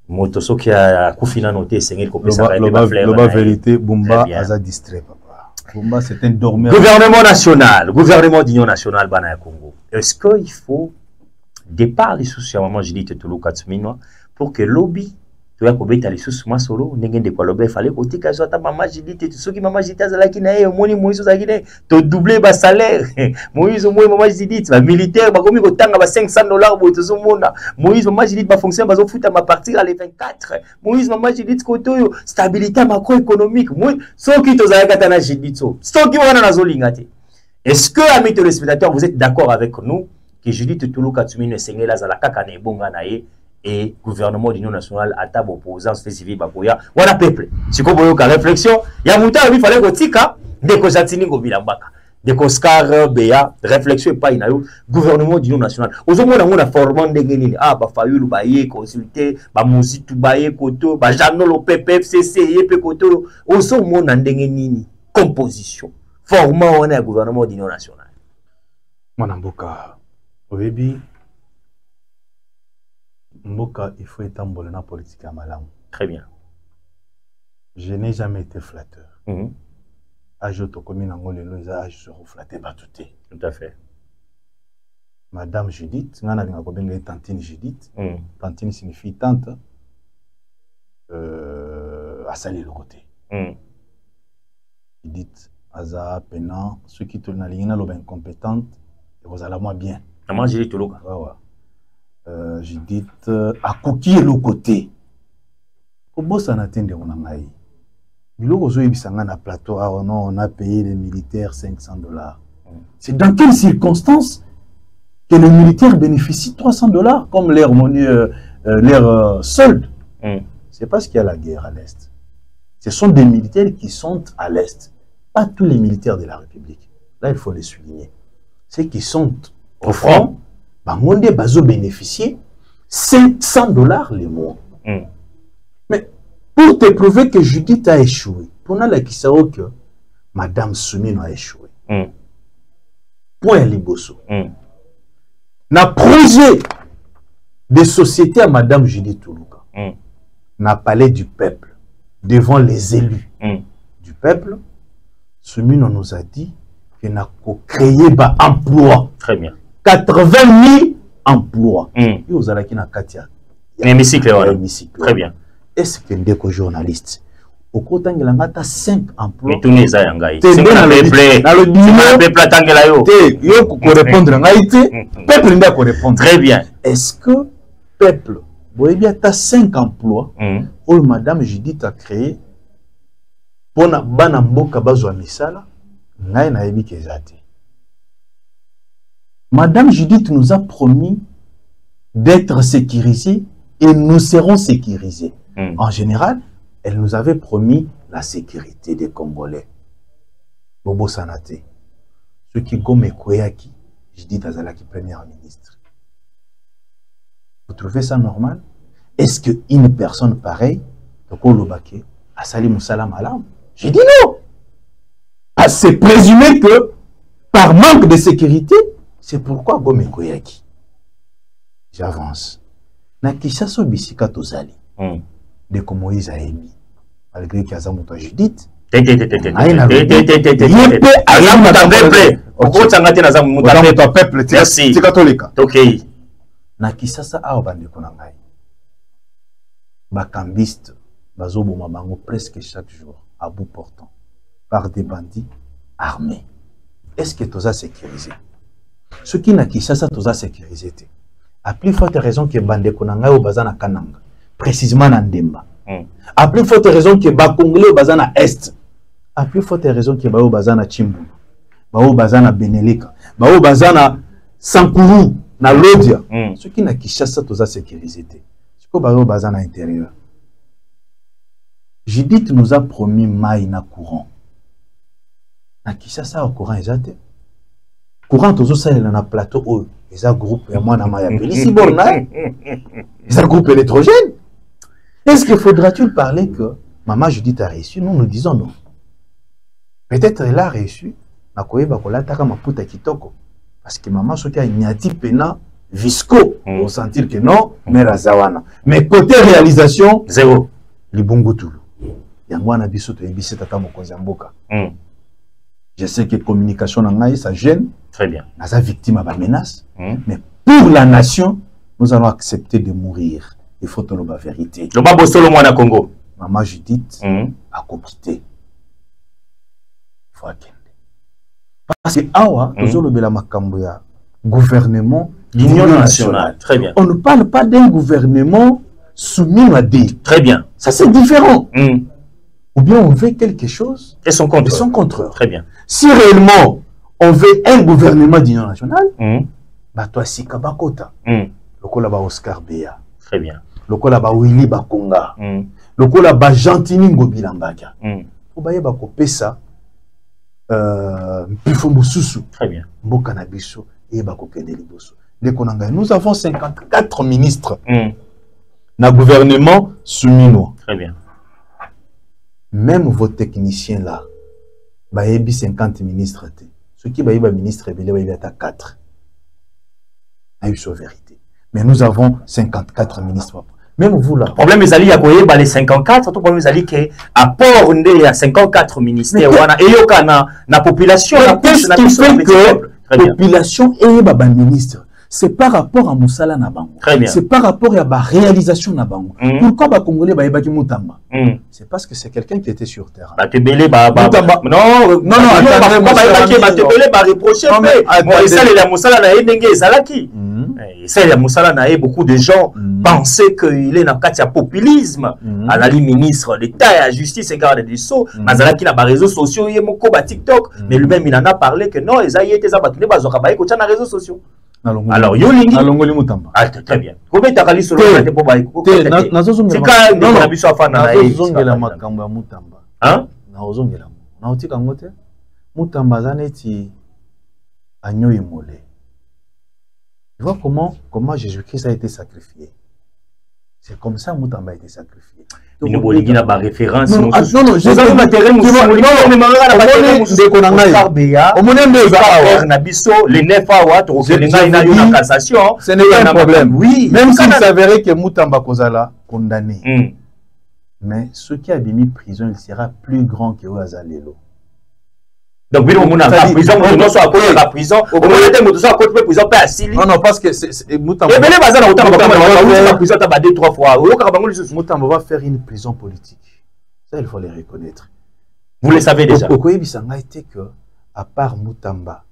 moto so qui a kufina noté sengel ko pesa ba fleur. La vérité Bumba aza distrait papa. Bumba c'est un dormeur. Gouvernement national, gouvernement d'union nationale bana Congo. Est-ce qu'il faut départ les sous sur maman Judith Tuluka Tsumino pour que lobby tu as kobeta les sous moi solo ndenge de quoi lobby fallait côté ka ta maman Judith tout ce qui maman Judith azala ki na ye moni Moïse azakine to doubler ba salaire Moïse moi maman Judith ba militaire ba komi ko tanga ba $500 bo to mona Moïse maman Judith ba fonctionnaire ba zo futa ma partir à les 24 Moïse maman Judith koto stabilité macroéconomique moi so ki to zalaka tana Judith so ki wana na zo lingate. Est-ce que, amis téléspectateurs, vous êtes d'accord avec nous que Judith Tuluka Tsumino Sengela Zalaka Kane Bonganaye et gouvernement de l'Union nationale à table opposance civile Bakoya, ou à peuple? Si vous voyez une réflexion, il y a un temps où il fallait que Tika, dès que Jatini Gobilambaka, dès qu'Oscar Béa, réflexion pas une gouvernement de l'Union nationale. Aux hommes, on a formé des génies, ah, bah, Fayou, Baye, consulter, bah, Mouzi, Baye, Koto, bah, Janolo, PPFCC, Yepe, Koto, aux hommes, on a des génies, composition. Formant un gouvernement d'union nationale. Mboka, Oebi, Mboka, il faut établir la politique à Malam. Très bien. Je n'ai jamais été flatteur. Âge de commune en Golelo, âge se reflatter batouté. Tout à fait. Madame Judith, on a une tantine Judith. Tantine signifie tante. À salir le côté. Judith. Aza penant ceux qui tournent à l'ingénieur l'obé incompétente et vous allez moins bien. Comment j'ai dit tout le cas? J'ai dit à coquiller le côté. Au boss en attendant on a eu. Bilo gozo ibisanga na plateau ah non on a payé les militaires $500. C'est dans quelles circonstances que les militaires bénéficient $300 comme leur solde? C'est parce qu'il y a la guerre à l'est. Ce sont des militaires qui sont à l'est. Pas tous les militaires de la République. Là, il faut les souligner. Ceux qui sont au front, Bangonde Bazo bénéficier $500 les mois. Mais pour te prouver que Judith a échoué, pour nous la kisao que Madame Soumino a échoué. Point Liboso. Na projet de société à Madame Judith Tuluka. Na palais du peuple, devant les élus du peuple. Soumino nous a dit qu'il n'a qu'à créer des emplois. Très bien. 80 000 emplois. Et vous allez à Katia. Hémicycle. Très bien. Est-ce que des journalistes au côté de la 5 emplois? Mais tout les a engagés. C'est bien dans le peuple n'a pas répondre. Très bien. Est-ce que peuple, vous avez bien 5 emplois où Madame Judith a créé? Madame Judith nous a promis d'être sécurisés et nous serons sécurisés. En général, elle nous avait promis la sécurité des Congolais. Bobo Sanate, ceux qui gomme Koyaki, Judith Azalaki, première ministre. Vous trouvez ça normal? Est-ce qu'une personne pareille, a sali Moussala Malam? J'ai dit non. C'est présumé que par manque de sécurité, c'est pourquoi Gome Koyaki. J'avance. Na Kishaso Bisika Tozali. De Moïse a émis. Malgré qu'il y a Zamoto Judith. Merci. Na Kisasa a obande konangai. Bakambiste, bazobo mabango presque chaque jour. À bout portant, par des bandits armés. Est-ce que tu as sécurisé? Ce qui n'a qui ça, tu as sécurisé. À plus forte raison que Bande Konanga au Bazana Kananga, précisément dans Ndemba. À plus forte raison que Bakongole au Bazana Est. À plus forte raison que Bao Bazana Chimbu, Bao Bazana Beneleka, Bao Bazana Sankuru, na Lodia. Ce qui n'a qui ça, tu as sécurisé. Ce que Bao Bazana intérieur. Judith nous a promis Maïna courant. Na Kishasa au courant exact. Courant tous ça il a plateau ils a groupe et moi na Maya Pélissi Borna. Ils a groupe électrogène. Est-ce qu'il faudra-t-il parler que maman Judith a réussi? Nous disons non. Peut-être elle a réussi. Na koyeba kola taka maputa kitoko parce que maman soki a nyati pena visco pour sentir que non mais la zawana. Mais côté réalisation zéro. Libungu Tulu. Yangwana biso to ebisi tata mokonzi mboka. Je sais que communication na ngai ça gêne. Très bien. Naza victime à la menace. Mais pour la nation, nous allons accepter de mourir. Il faut la vérité. Le babo solo moi na Congo. Maman Judith a quitté. Il faut attendre. Parce que awa, nous avons la makamboya gouvernement d'union nationale. Très bien. On ne parle pas d'un gouvernement soumis à des. Très bien. Ça c'est différent. Ou bien on veut quelque chose et son contreur. Son contreur. Très bien. Si réellement on veut un gouvernement d'union nationale, bah toi si kabakota. Le kola ba Oscar Bea. Très bien. Le kola ba Willy Bakonga. Le kola ba Gentini Ngobila Mbaka. Faut ba yeba ko pesa Pifo Mususu. Très bien. Mboka na biso et ba ko kende liboso. Nous avons 54 ministres. Na gouvernement soumis. Très bien. Même vos techniciens là, bah, il y a 50 ministres. Ceux qui sont ministres, il y a 4. C'est une vérité. Mais nous avons 54 ministres. Même vous là. Le problème est qu'il y a les 54. Le problème est qu'il apport il y a 54 ministères. Et il y a la population. Qu'est-ce qui fait que la population est un ministre? C'est par rapport à Moussala Nabango. C'est par rapport à la réalisation Nabango. Pourquoi les Congolais sont Moutamba? C'est parce que c'est quelqu'un qui était sur terre. Non, non, beaucoup de gens pensaient qu'il est dans le populisme. À la ministre d'État et à la justice et garde des sceaux. Mazalaki n'a pas les réseaux sociaux, il y a TikTok. Mais lui-même, il en a parlé que non, ils ont été abattus sur les réseaux sociaux. Alors, Yolingi. Ah, très bien. Combien tu as dit sur le côté pour bailler? C'est quand même un abus à faire dans la hein? Tu vois comment Jésus-Christ a été sacrifié. C'est comme ça que Moutamba a été sacrifié. Il y a une référence. Non, je les 9 ce n'est pas un problème. Oui, même s'il s'avérait que Moutamba Kozala condamné. Mais ce qui a mis prison, il sera plus grand que Ouazalelo. Donc, oui, on a la prison, on soit à côté de la prison, on a été à côté de la prison, pas assis. Non, non, parce que c'est Moutamba. Et bien, les bazars, la prison, tu as 2-3 fois. Moutamba va faire une prison politique. Ça, il faut les reconnaître. Vous le savez déjà. Pourquoi il a été que, à part Moutamba,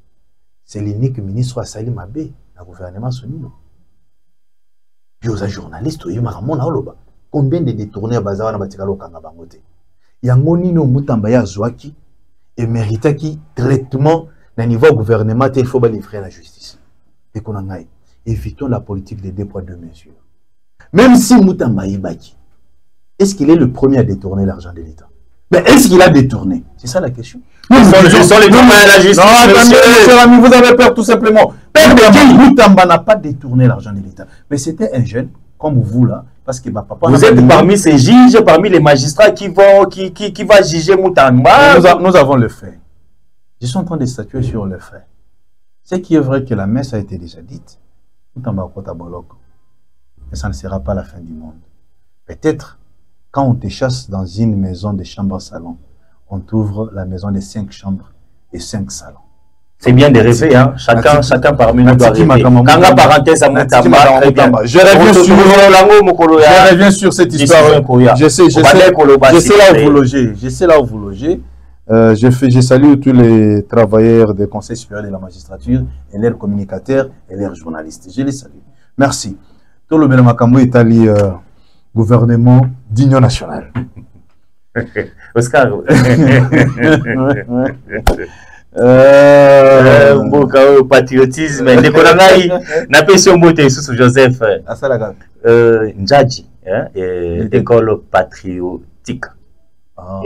c'est l'unique ministre à Salim Abbé, le gouvernement Sonino. Puis aux journalistes, il y a combien de détournés à Bazar na Batikalo Kangabangote. Il y a Monino Moutamba ya Zouaki. Et mérite qui traitement d'un niveau gouvernement, il faut livrer la justice. Et qu'on en aille. Évitons la politique des 2 poids 2 mesures. Même si Moutamba Ibaki, est-ce qu'il est le premier à détourner l'argent de l'État? Mais est-ce qu'il a détourné? C'est ça la question. Ils sont les premiers à la justice. Non, vous avez peur tout simplement. Moutamba n'a pas détourné l'argent de l'État. Mais c'était un jeune, comme vous là. Parce que papa vous êtes parmi ces juges, parmi les magistrats qui vont juger Moutamba. Nous avons le fait. Je suis en train de statuer sur le fait. Ce qui est vrai que la messe a été déjà dite. Moutamba Kota Bolok. Mais ça ne sera pas la fin du monde. Peut-être quand on te chasse dans une maison de chambre salon, on t'ouvre la maison de 5 chambres et 5 salons. C'est bien de rêver, hein. Chacun parmi nous doit rêver. Kanga parenthèse à Moutamba, très bien. Je reviens sur cette histoire. Je sais là où vous logez. Je salue tous les travailleurs des conseils supérieurs de la magistrature et leurs communicateurs et leurs journalistes. Je les salue. Merci. Tout le Makambo est allé gouvernement d'union nationale. Oscar. Patriotisme. Na pension moté sous Joseph. Ndjadji, école patriotique.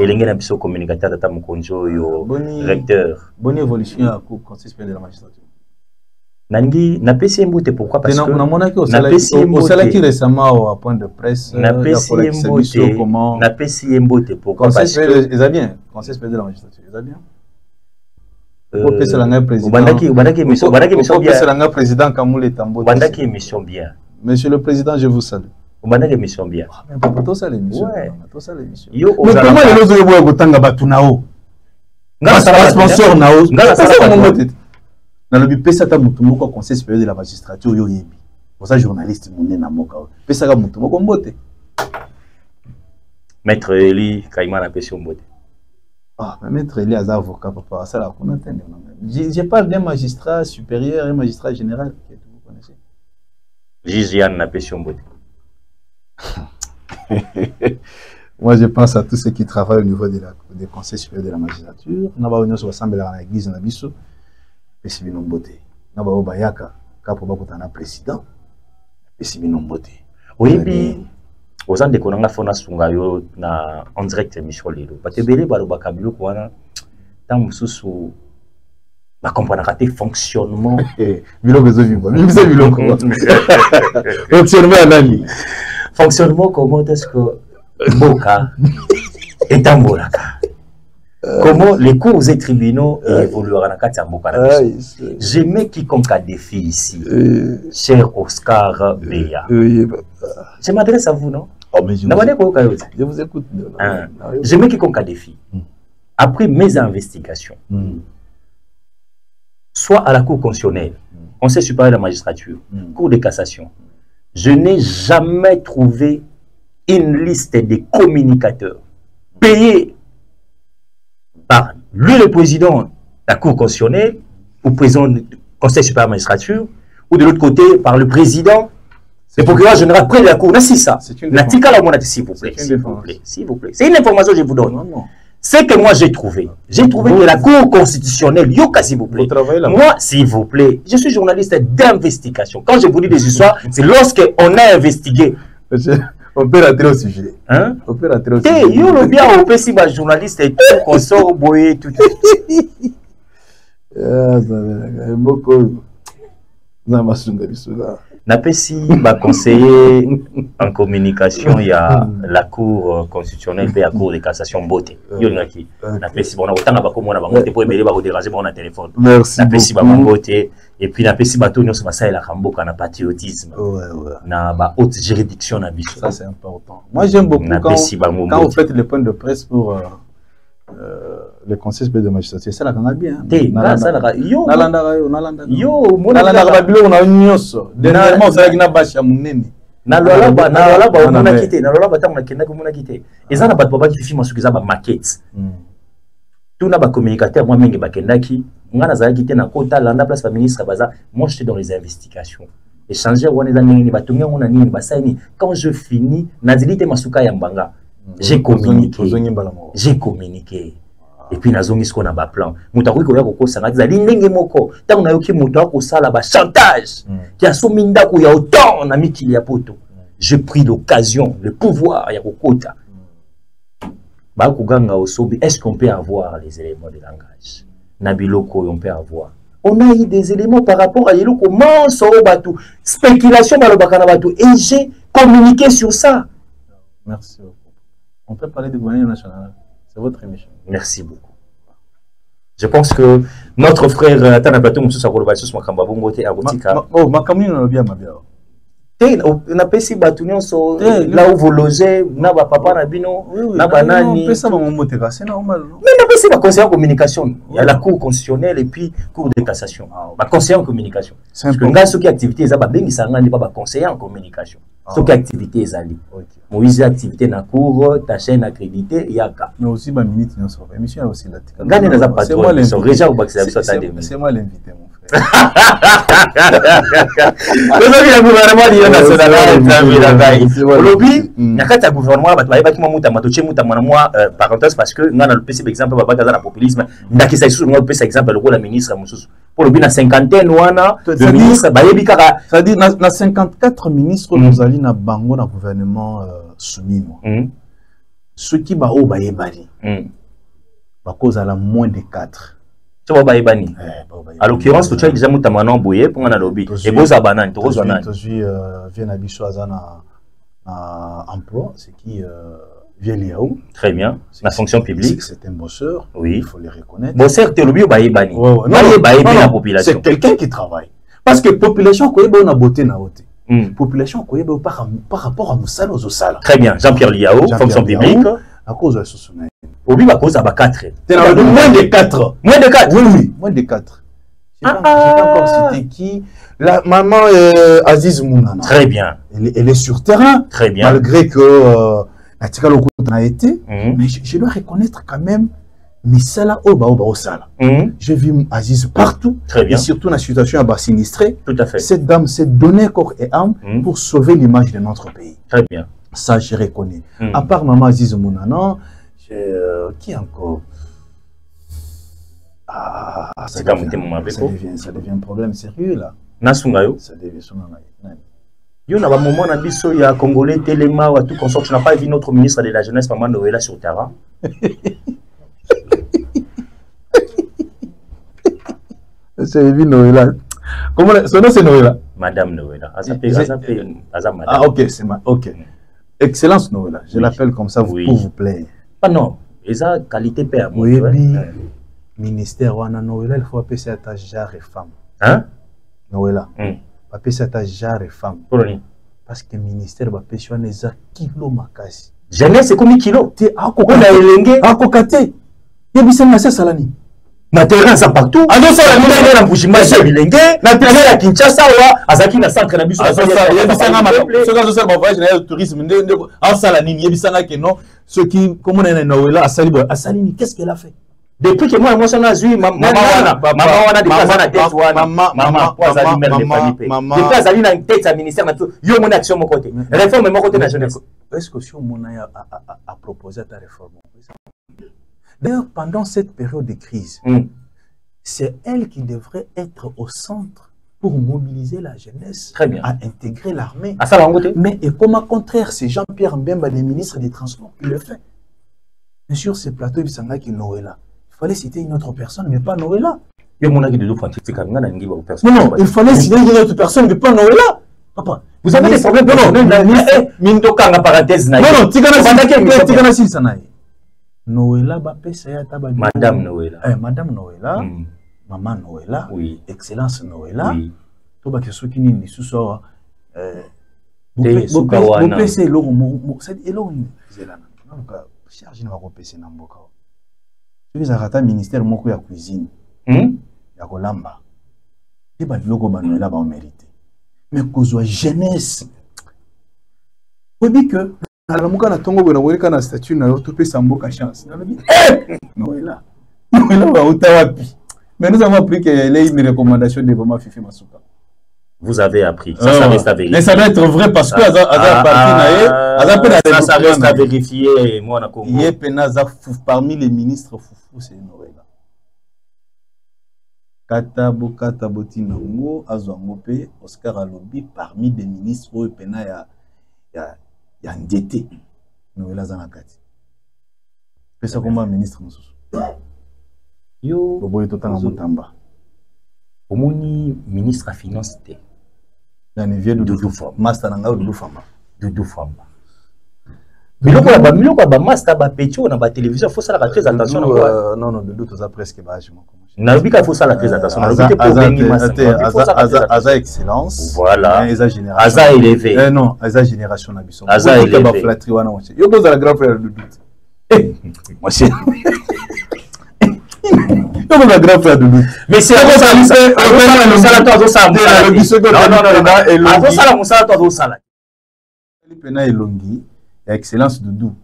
Et l'ingé na biso communicateur tata Mukonjo yo recteur. Bonne évolution à coup conseil supérieur de la magistrature. Nangi na pension moté pourquoi parce que na monaki au salaki récemment au point de presse na pension moté comment na pension moté pourquoi parce que ils a bien conseil supérieur de la magistrature ils a bien. Président Kamoulé Tambo. Émission bien. Monsieur le Président, je vous salue. Émission bien. Mais pour ça l'émission. Ouais. Mais comment les autres voient Gotanga Batunao? Sponsor Nao. Dans le pesa ta mutumoko conseil supérieur de la magistrature yo yebi. Pour ça journaliste mon na moka. Pesa ka mutumoko mbote. Maître Eli Kaima na pesi mbote. Ah, mais maître Eli az avocat papa, ça la connaît. Je parle d'un magistrat supérieur et un magistrat général que vous connaissez. Gigiane na pesi mbote. Moi, je pense à tous ceux qui travaillent au niveau des conseils supérieurs de la magistrature. Nous avons ensemble dans l'église de Nabiso. Et si nous avons nous avons Bayaka, quand nous avons un président. Et si nous avons oui, puis, aux ans de Konanga Fona Sungayo, en direct émission Lilo. Parce que Bélé Balo Bakabilo, tant Moussou, ma comprendre raté fonctionnement. Bilo besoin vivre. Fonctionnement à l'année. Fonctionnement, comment est-ce que Boka est en Bolaka? Comment les cours et tribunaux évolueront dans le Boka? J'aimais quiconque a défi ici, cher Oscar Beya. Je m'adresse à vous, non? Je vous écoute. J'aimais quiconque a défi. Après mes investigations, soit à la Cour constitutionnelle, Conseil supérieur de la magistrature, Cour de cassation, je n'ai jamais trouvé une liste des communicateurs payés par lui, le président de la Cour constitutionnelle, ou président du Conseil supérieur de la magistrature, ou de l'autre côté par le président, le procureur général près de la Cour. C'est ça. S'il vous plaît. S'il vous plaît. C'est une information que je vous donne. Non. C'est que moi j'ai trouvé. J'ai trouvé que la Cour constitutionnelle, Yoka, s'il vous plaît. Moi, s'il vous plaît, je suis journaliste d'investigation. Quand je vous dis des histoires, c'est lorsqu'on a investigué. On peut rentrer au sujet. Hein? On peut rentrer au sujet. Yo le bien, on peut si ma journaliste et tout, qu'on sort, boyer, tout. Napesi va conseiller en communication, il y a la Cour constitutionnelle et la Cour de cassation beauté. Napesi bon, on a pas comment on a monté pour aimer les déranger bon téléphone. Merci. Napesi va beauté et puis napesi ba tout sur ça la ramboka na patriotisme. Na ba haute juridiction na biso. Ça c'est important. Moi j'aime beaucoup quand vous faites le point de presse pour le conseil supérieur de magistrature, c'est là qu'on a bien. Yo, dernièrement, ça a baché à mon nez. Na maquette. Tout na ba communicateur moi mingi bakendaki, ngana za kité na kota landa place ba ministre baza, moi j'étais dans les investigations. Échanger wana za nini batunga wana nini basani, quand je finis na dilite masuka ya mbanga. J'ai communiqué. Et puis nazongi ce qu'on a ba plan. Mutakoki ko ya ko sanga za lindenge moko. Tango na yoki muto ko sala ba chantage. Ki asominda ko ya autant na mikili ya poto. J'ai pris l'occasion, le pouvoir ya ko kota. Ba ko ganga osobi, est-ce qu'on peut avoir les éléments de langage? Nabiloko on peut avoir. On a eu des éléments par rapport à Yelo comment so batu, spéculation balobaka na batu et j'ai communiqué sur ça. Merci beaucoup. On peut parler de gouvernement national. C'est votre émission. Merci beaucoup. Je pense que notre frère Tanabato Moussou Sakolobasus Makamba Bongote Agotika. Oh, Makamuni n'a bien ma bien. On a payé Batunion so là où vous logez, n'a pas papa Nabino, n'a pas nani. On ça mon motega, c'est normal. Mais n'a pas c'est ma conseiller en communication. Il y a la Cour constitutionnelle et puis Cour de cassation. Ma conseiller en communication. Parce que nga soki activité za ba bengi sanga ni ba conseiller en communication. Soki activité ezali. Moïse activité na cour, ta chaîne accréditée yaka. Mais aussi ma minute non so. Émission aussi la tika. Gane na za patron. C'est moi l'invité mon frère. Le gouvernement national lobby nakata gouvernement ba bayaki mamuta matoche muta mwana moi parenthèse parce que ngana le PC exemple ba baza na populisme ndakisa isu ngana le PC exemple le ministre mususu pour le na cinquantaine wana de ministres bayebi kaka ça dit na 54 ministres nous allons na bango na gouvernement soumis ceux qui ba o bayebani ba cause à la moins de 4. À l'occurrence, tu as déjà moutamana boyé pour un lobby. Et vous avez banane, tu as banane. Tu viens à Bissoazana emploi, c'est qui vient Liaou. Très bien. La fonction publique. C'est un bosseur. Oui. Il faut le reconnaître. Bosseur, tu es lobby ou baïbani. La population. C'est quelqu'un qui travaille. Parce que la population, quoi, on a beauté na beauté. Population, quoi, par rapport à Moussala aux Osala. Très bien. Jean-Pierre Liaou, fonction publique. À cause de ce Obi va cause à 4. Moins de 4. Moins de 4. Oui, oui. Moins de 4. J'ai pas encore cité qui. La maman Aziz Mounana. Très bien. Elle est sur terrain. Très bien. Malgré que Atika Loko a été. Mais je dois reconnaître quand même. Misala Oba Osala. J'ai vu Aziz partout. Très bien. Et surtout dans la situation à sinistrée. Tout à fait. Cette dame s'est donnée corps et âme pour sauver l'image de notre pays. Très bien. Ça, je reconnais. À part maman Aziz Mounana, qui encore? Ah, ça devient un problème sérieux là. Nasungayo. Ça devient Il y a un moment où il y a Congolais, Téléma, tout consort. Tu n'as pas vu notre ministre de la Jeunesse, Maman Noëlla, sur terrain. C'est Noëlla. Comment son nom c'est Noëlla? Madame Noëlla. Ah, ok, c'est ok. Excellence Noëlla. Je l'appelle comme ça pour vous plaire. Ah non, ils ont qualité père. Oui, ministère wana Noëlla, il faut appeler ça ta genre et femme. Hein? Noëlla. Appeler ça ta genre et femme. Parce que le ministère va appeler ça les kilo makasi. Jeunesse c'est combien kilo? T'es à kokate. Yebisa ngasa salani. Matériel ça partout. Ah non ça la mine na Bushima ya bilenge. Na terrain ya Kinshasa wa azaki na centre na biso. Ça yebisa ngama. Ce que je sais voyage na tourisme ndeko. En salani yebisa na que non. Ce qui comme on est Noëlla Asali qu'est-ce qu'elle a fait? Depuis que moi ça n'a vu maman wana depuis ça na tête wana maman azali mère de famille. Depuis azali na tête sa ministère na tout. Yo mon action mon côté. Réforme mon côté na jeunesse. Est-ce que si on a proposé ta réforme? D'ailleurs, pendant cette période de crise, c'est elle qui devrait être au centre pour mobiliser la jeunesse à intégrer l'armée. Mais et comme à contraire, c'est Jean-Pierre Mbemba, le ministre des Transports, qui le fait. Bien sûr, ce plateau, il s'en a qui Noëlla. Il fallait citer une autre personne, mais pas Noëlla. Non, il fallait citer une autre personne, mais pas Noëlla. Papa, vous avez des problèmes. Noëlla, Madame Noëlla. Madame Noëlla, Maman Noëlla, oui. Excellence Noëlla, Oui. tout ce qui est qui n'est pas c'est charge na kopesa na mboka. Soki za rata ministère moko ya cuisine. Ya kolamba. Et ba loko ba Noëlla ba mérité. Mais kozwa jeunesse. On dit que la muka na tongo bona weka na statut na to pesa mboka chance. Noëlla. Noëlla ba utawapi. Mais nous avons appris qu'il y a une recommandation de Bama Fifi Masuka. Vous avez appris. Ça reste à vérifier. Mais ça doit être vrai parce que ça reste à vérifier. Parmi les ministres foufou, c'est Noëlla. Katabo Tinango, Azwangope, Oscar Alobi, parmi des ministres, il y a endetté. Noëlla Zanakati. C'est ça comme un ministre. Yo, Omoni ministre à finance. Doudou Famba. Master Nanga Doudou Famba. Doudou Famba. Miloko ba master ba petio na ba télévision faut ça la très attention non Doudou to za presque ba je na bika faut ça la très attention Aza excellence. Voilà. Aza élevé. Non, Aza génération na biso. Aza élevé. Ba flatterie wana mo. Yo boza la grand frère de Doudou. Moi c'est le grand frère de nous. Mais c'est excellence de Doudou.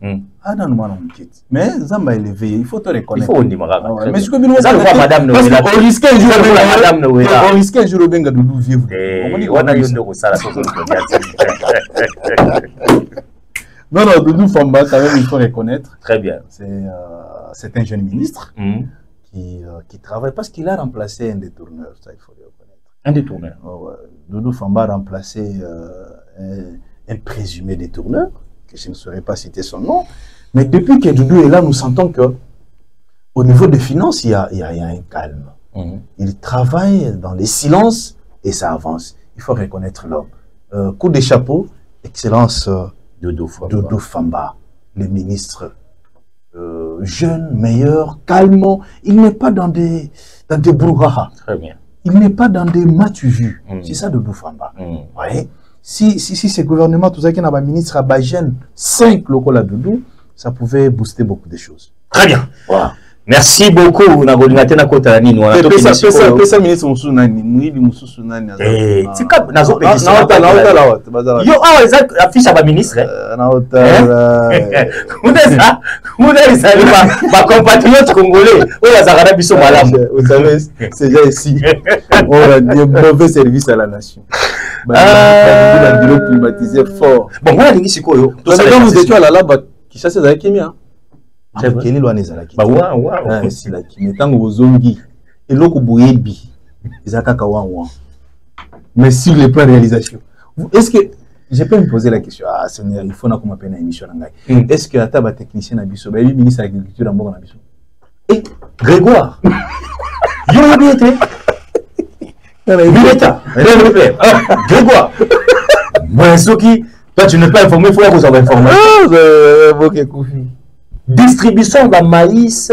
Mais Zamba est élevé, il faut te reconnaître. Il faut mais ce que nous avons Madame Noëlla, on risquait un jour de Benga Doudou vivre. Non, Doudou Famba, quand même, il faut reconnaître. Très bien. C'est un jeune ministre qui travaille parce qu'il a remplacé un détourneur, ça il faut le reconnaître. Un détourneur. Doudou Famba a remplacé un présumé détourneur, que je ne saurais pas citer son nom, mais depuis que Doudou est là, nous sentons que au niveau des finances, il y a un calme. Il travaille dans les silences et ça avance. Il faut reconnaître l'homme. Coup de chapeau, excellence Doudou Famba, le ministre. Jeune, meilleur, calme, il n'est pas dans des brouhaha. Très bien. Il n'est pas dans des matu-vus. C'est ça Doudou Famba. Ouais. Si ce gouvernement, tout ça qui n'a pas ministre à Bajen, 5 locaux à Doudou, ça pouvait booster beaucoup de choses. Très bien. Voilà. Merci beaucoup. Na golinga na kota nini wana to pesa ministre musunani muili mususunani c'est comme nazo pétition yo ah eza affiche ba ministre na hôtel Mouna ba compatriotes congolais o bazakana biso malamu vous savez c'est déjà ici on a des mauvais services à la nation ba bureau privatisé fort bon moi lingi sikoyo to ça quand vous étiez à la laba qui chasse za kimia quel est loin ezalaki bah ouais c'est la qui metango bozongi eloko boyebi ezakaka wa mais sur le plan réalisation est-ce que je peux me poser la question ah Seigneur il faut na comme peine émission ngai est-ce que ata ba technicien na biso ba ministre de l'agriculture mboka na biso et Grégoire yo bien été Grégoire moi soki toi tu n'es pas informé, il faut que vous soyez informé. Distribution de maïs,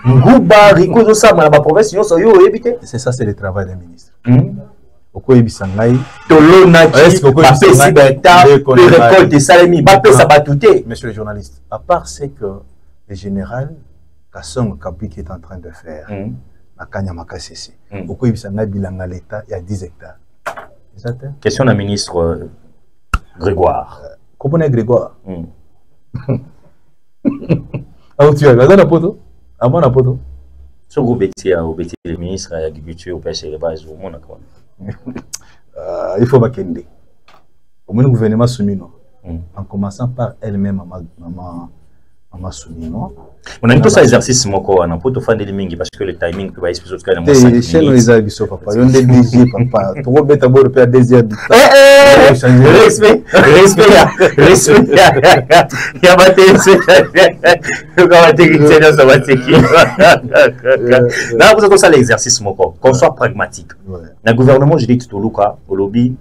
Ngouba, Rico, tout ça, dans la province, c'est ça, c'est le travail des ministres. Pourquoi il bisangai? Monsieur le journaliste, à part ce que le général Kassong Kabik est en train de faire, à Kanyamaka CC, pourquoi il bisangai bilanga l'État, il y a 10 hectares. Question d'un ministre Grégoire. Comment est Grégoire? Ah, tu as regardé la photo? Avant la photo? Ce groupe est le ministre de l'Agriculture, au pêche et l'élevage, au monde. Il faut pas qu'il y ait. Au moins, le gouvernement Soumino, en commençant par elle-même, Maman Soumino. On a mis tout ça exercice, mon corps, on a pas tout fait de mingi parce que le timing peut pas expliquer ce qu'il y a dans mon sac. Chez nous, ils ont dit papa. Ils ont dit DG, papa. Tu vas mettre à bord le DG. Respect. Il y a pas de là, vous avez ça l'exercice, mon corps. Qu'on soit pragmatique. Le gouvernement, je dis tout au Luka, au lobby,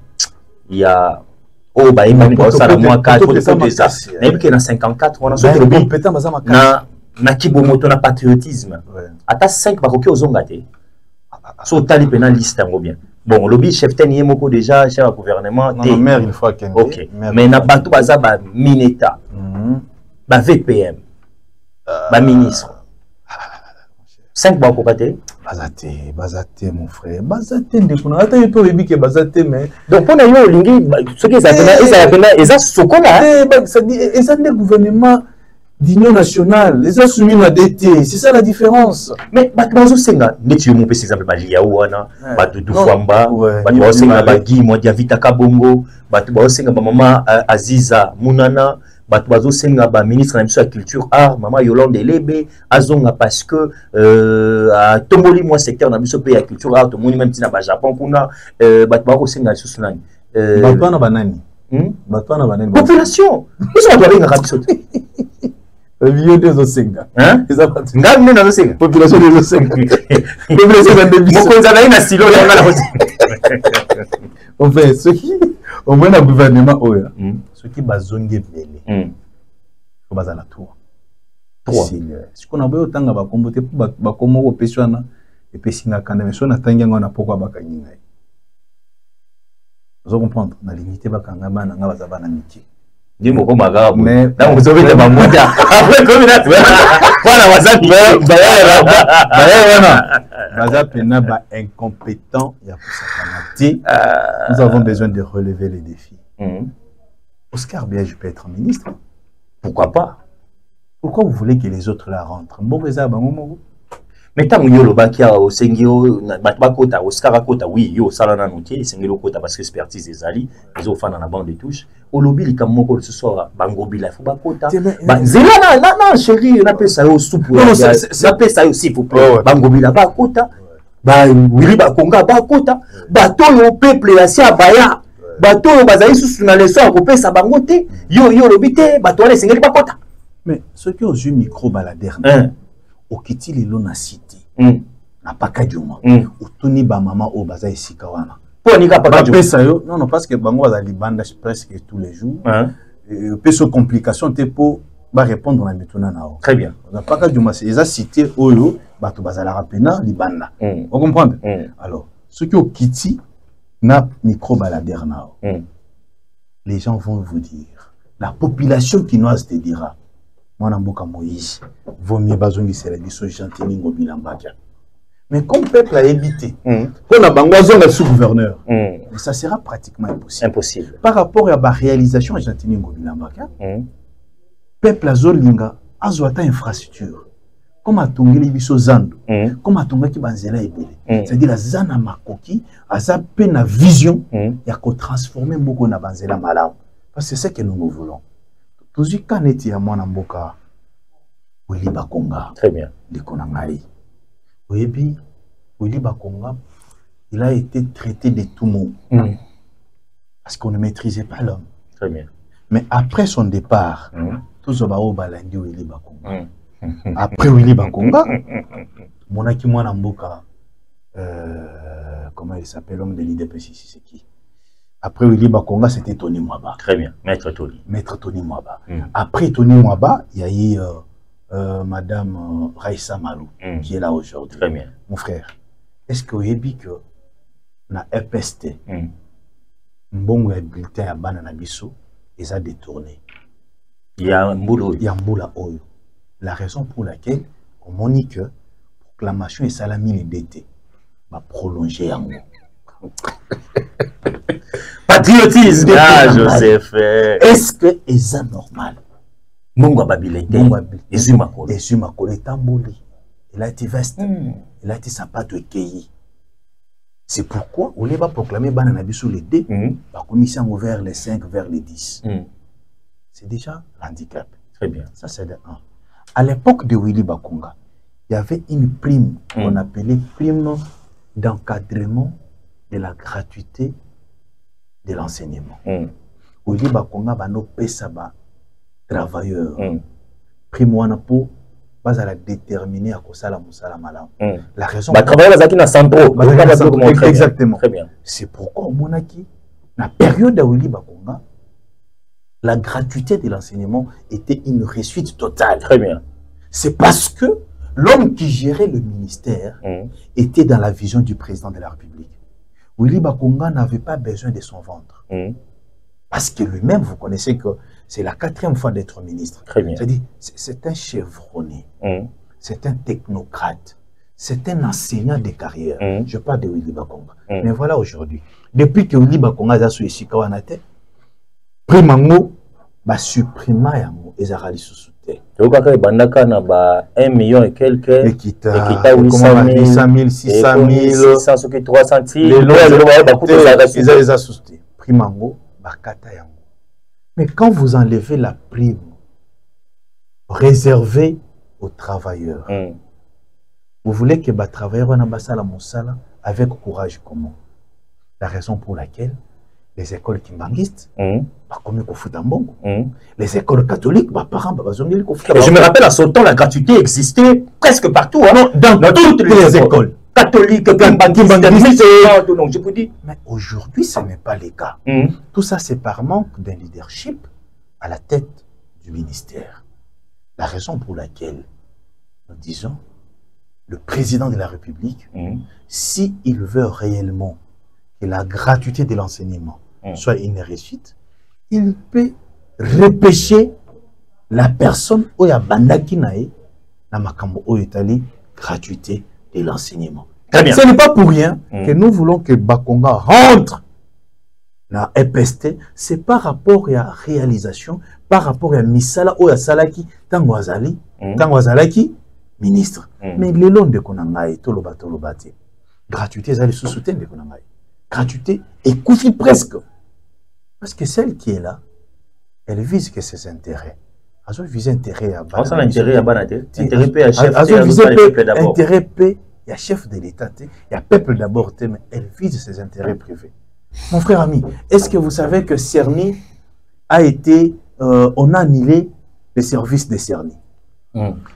il y a. Oh, bah, il m'a dit que ça, moi, 4, mais il y a 54, on a sauté le lobby. Na kibomoto na patriotisme. Ata 5 bakoki ozongate. So tali pena liste ngo bien. Bon, lobby chef teni moko déjà chef au gouvernement. Non, maire une fois qu'elle. OK. Mais na bato baza ba mineta. Ba VPM. Ba ministre. 5 bako kate. Bazate mon frère. Bazate ndeko na ata yeto ebike bazate mais donc pour na yo lingi ce qui ça ça sokola. Ça dit ça des gouvernements d'union nationale, les insoumis à DT, c'est ça la différence. Mais Batouazo Senga, tu mon petit exemple, Baliaouana, Batou Famba, Batouazo Senga, Bagi, Modia Vita Kabongo, Batouazo Senga, Maman Aziza Mounana, Batouazo Senga, ministre de la Culture, Art, Maman Yolande Lebe, Azonga parce que à Tomboli, moi, secteur, dans le pays à Culture, Art, mon même petit na Japon, Kuna, Batouazo Senga, Souslani. Batouana Banani. Batouana Banani. Population! Ils sont doivent Rabisot. Le vieux des Osenga. Hein? Population des Osenga. Population enfin, ceux qui, au moins, le gouvernement, ceux qui bazongé belé. Faut baser la tour. Si on a besoin de temps, on va combattre pour comment on peut soigner et puis si on a quand même on a tangi on a pourquoi bakaninga. Vous comprenez? On a limité bakanga bana nga bazaba na miki. Mais là vous avez des mamouta. Après comme il a voilà WhatsApp Bazapena ba incompétent il y a pour ça. Nous avons besoin de relever les défis. Oscar Biage peut être ministre. Pourquoi pas? Pourquoi vous voulez que les autres la rentrent? Mais tant que yo bakia au sengio bakota Oscar akota oui yo salana notier sengilo kota parce que expertise des ali les enfants dans la bande de touche au lobby li kam moko ce soir bangobila faut bakota zela non chérie on appelle ça au soupe on appelle ça aussi faut bangobila bakota ba wili bakonga bakota bato yo peuple ya sia baya bato yo bazali sous na leçon ko pesa bangote yo lobby te bato wala sengeli bakota mais ceux qui ont eu micro dernière okiti lelo na cité na pakadjuma otuni ba maman o baza esika wana po nika pakadjuma pesa yo non parce que bango baza libanda presque tous les jours peso complication te po ba répondre na mituna nao très bien na pakadjuma c'est eza cité oyo bato bazala rapena libanda vous comprenez alors ceux qui okiti na micro baladaire nao les gens vont vous dire la population quinoise te dira Moi, Namboka Moïse, vaut mieux bazongi c'est la biso gentili ngobila mbaka. Mais comme peuple a évité, on a bangwazon le sous-gouverneur, ça sera pratiquement impossible. Impossible. Par rapport à la réalisation gentili ngobila mbaka, peuple a zolinga azwata infrastructure. Comme a tongeli biso zando, comme a tongaki banzela ebele. C'est-à-dire la zana makoki, a zappé na vision, ya ko transformer mboko na banzela malamu. Parce que c'est ce que nous voulons. Tozi kaneti ya mwana mboka Willy Bakonga. Très bien. De Konangai. Oyebi, Willy Bakonga, il a été traité de tout monde. Parce qu'on ne maîtrisait pas l'homme. Très bien. Mais après son départ, tous au balandi Willy Bakonga. Après Willy Bakonga, monaki mwana mboka, comment il s'appelle, l'homme de l'IDPC, c'est qui? Après Willy Bakonga, c'était Tony Mwaba. Très bien, Maître Tony. Maître Tony Mwaba. Après Tony Mwaba, il y a eu Madame Raissa Malou, qui est là aujourd'hui. Très bien. Mon frère, est-ce que vous avez dit que na EPST, Mbongo et bulletin à Banana Bisso, ils ont détourné? Il y a un boulot. Il y a un boulot. La raison pour laquelle on dit que proclamation et salami d'été va prolonger en haut. Patriotisme. Ah, Joseph. Est-ce que c'est normal? Mungo Babilete. Ezumakolo est tamboli. Il a été veste. Il a été sapato et cueilli. C'est pourquoi on va proclamer Banana Bisso les dés. La commission vers les 5, vers les 10. C'est déjà l'handicap. Très bien. Ça, c'est de 1. À l'époque de Willy Bakonga, il y avait une prime qu'on appelait prime d'encadrement de la gratuité de l'enseignement. Willy Bakonga va nous payer ça travailleurs. Prime wana pour pas à la déterminer à cause de la malam. La raison. Travailler dans centre. Exactement. Très bien. C'est pourquoi au Monaki, la période de Willy Bakonga, la gratuité de l'enseignement était une réussite totale. Très bien. C'est parce que l'homme qui gérait le ministère était dans la vision du président de la République. Willy Bakonga n'avait pas besoin de son ventre. Parce que lui-même, vous connaissez que c'est la 4e fois d'être ministre. Très bien. C'est-à-dire, c'est un chevronné, c'est un technocrate, c'est un enseignant de carrière. Je parle de Willy Bakonga. Mais voilà aujourd'hui, depuis que Willy Bakonga a su ici Kawanate, Primango, bah supprima yango ezarali sous-souté. Tu vois que bandaka na ba 1 million et quelques. Ekita 800 000, 600 000, 600 300 les lois ils sous-souté. Primango, bah kata yango. Mais quand vous enlevez la prime réservée aux travailleurs, vous voulez que les travailleurs en ambassade mosala avec courage comment? La raison pour laquelle les écoles kimbanguistes, les écoles catholiques, je me rappelle à son temps, la gratuité existait presque partout. Hein? Dans toutes les écoles catholiques, donc je vous dis. Mais aujourd'hui, ce n'est pas le cas. Tout ça, c'est par manque d'un leadership à la tête du ministère. La raison pour laquelle nous disons, le président de la République, s'il veut réellement que la gratuité de l'enseignement soit une réussite, il peut repêcher la personne où il y a bandaki nae na makambo où il y gratuité de l'enseignement. Ce n'est pas pour rien que nous voulons que Bakonga rentre dans EPST. C'est par rapport à la réalisation, par rapport à Misala ou à Salaki, Tangwazali, ministre. Mais les lois de Konangaï, Tolobati, gratuité, ça les sous-soutien de Konangaï. Gratuité et coûte presque. Parce que celle qui est là, elle vise que ses intérêts. Elle vise intérêt à Banate. Intérêt P, il y a chef de l'État, il y a peuple d'abord, mais elle vise ses intérêts privés. Mon frère ami, est-ce que vous savez que Cerny a été, on a annulé le service de Cerny.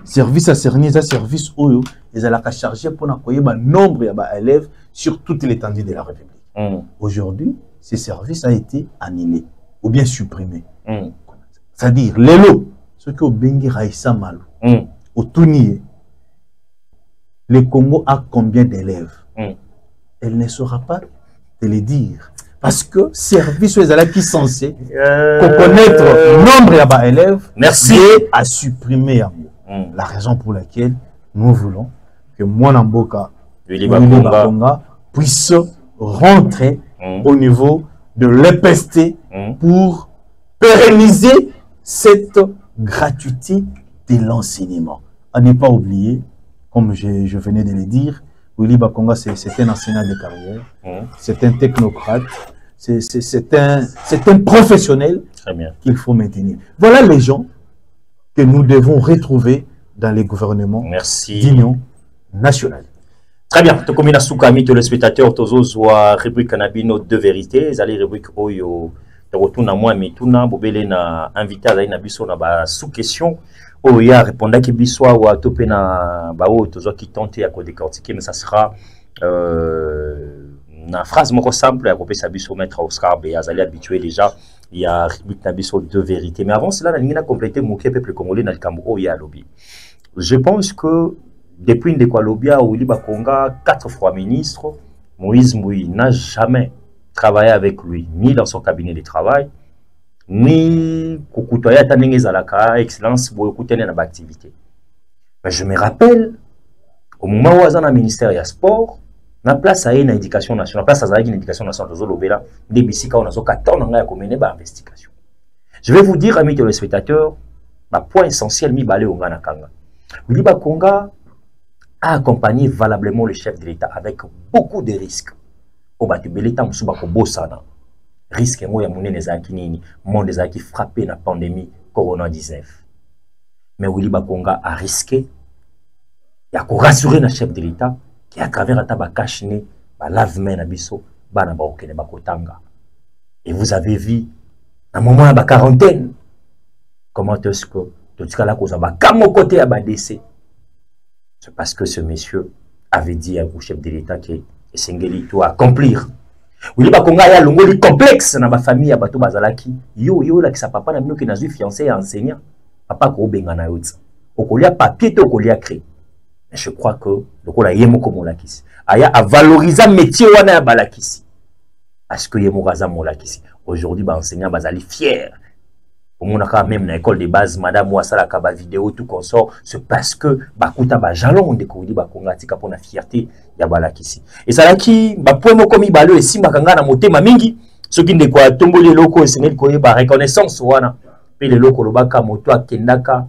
Service à Cerny, c'est un service où ils ont chargé pour un nombre d'élèves sur toute l'étendue de la République. Aujourd'hui, ce service a été annulé ou bien supprimé. C'est-à-dire, les lots, ceux qui ont bengi Raissa Malou, au Tounié, le Congo a combien d'élèves? Elle ne saura pas te le dire. Parce que service aux élèves qui sont censés connaître nombre d'élèves, merci à supprimer la raison pour laquelle nous voulons que Mwanamboka Willy Bakonga puisse rentrer au niveau de l'EPST pour pérenniser cette gratuité de l'enseignement. À ne pas oublier, comme je venais de le dire, Willy Bakonga, c'est un enseignant de carrière, c'est un technocrate, c'est un professionnel qu'il faut maintenir. Voilà les gens que nous devons retrouver dans les gouvernements d'union nationale. Très bien. Tout comme il a soukami tous les spectateurs, tous la rubrique Canabino de vérité, les allez rubrique Oyo, de retour à moi, mais tout na bobele na invité à la biso na ba sous question. Oya répondra qui biswa ou à topé na ba o tous qui tentent à décortiquer, mais ça sera na phrase moko simple à couper sa biso maître Oscar Béa, allez habitué déjà. Il y a rubrique Nabiso de vérité. Mais avant cela, on a complété mon peuple congolais dans le Cambo Oya lobby. Je pense que depuis Ndekwalobia, Willy Bakonga, 4 fois ministre, Moïse Moui n'a jamais travaillé avec lui, ni dans son cabinet de travail, ni Kukutoya Tanenge Zalaka, excellence, pour écouter dans l'activité. Mais je me rappelle, au moment où on a un ministère de sport, na place à une éducation nationale, place à une éducation nationale, des bisika on a 14 ans à mener une investigation. Je vais vous dire, amis téléspectateurs, le point essentiel mi balé au Ghana Kanga. Willy Bakonga a accompagné valablement le chef de l'État avec beaucoup de risques. Au bâtiment de l'État, nous avons bossana. Risque moi ya monene zaki nini, monde zaki frappé la pandémie Corona-19. Mais Willy Bakonga a risqué, il a rassuré le chef de l'État qui à travers la tabac caché, ba lave-main na biso, ba na ba okene ba kotanga. Et vous avez vu, à un moment de la quarantaine, comment est-ce que tout ce là cause ba comme côté à ba décès. C'est parce que ce monsieur avait dit au chef de l'État que Sengeli doit accomplir. Willy Bakonga ya longoli complexe na ba famille ya bato bazalaki. Yo la ki sa papa na mino ki nazui fiancé et enseignant. Papa ko benga na yotsa. Okolia papier to okolia cré. Je crois que le coup là yemo comme molakisi. Aya a valoriser métier wana ya balakisi. Parce que yemo raza molakisi. Aujourd'hui ba enseignant bazali fier. Au monde quand même dans l'école de base madame Ouassala kaba vidéo tout consort, c'est parce que bakuta ba jalon de Willy Bakonga tika pour la fierté ya balakisi. Et ça là qui ba poemo comme ibalo et simba kanga na motema mingi, ceux qui ne quoi tombo les locaux et ko ba reconnaissance wana. Pe les locaux lobaka moto akendaka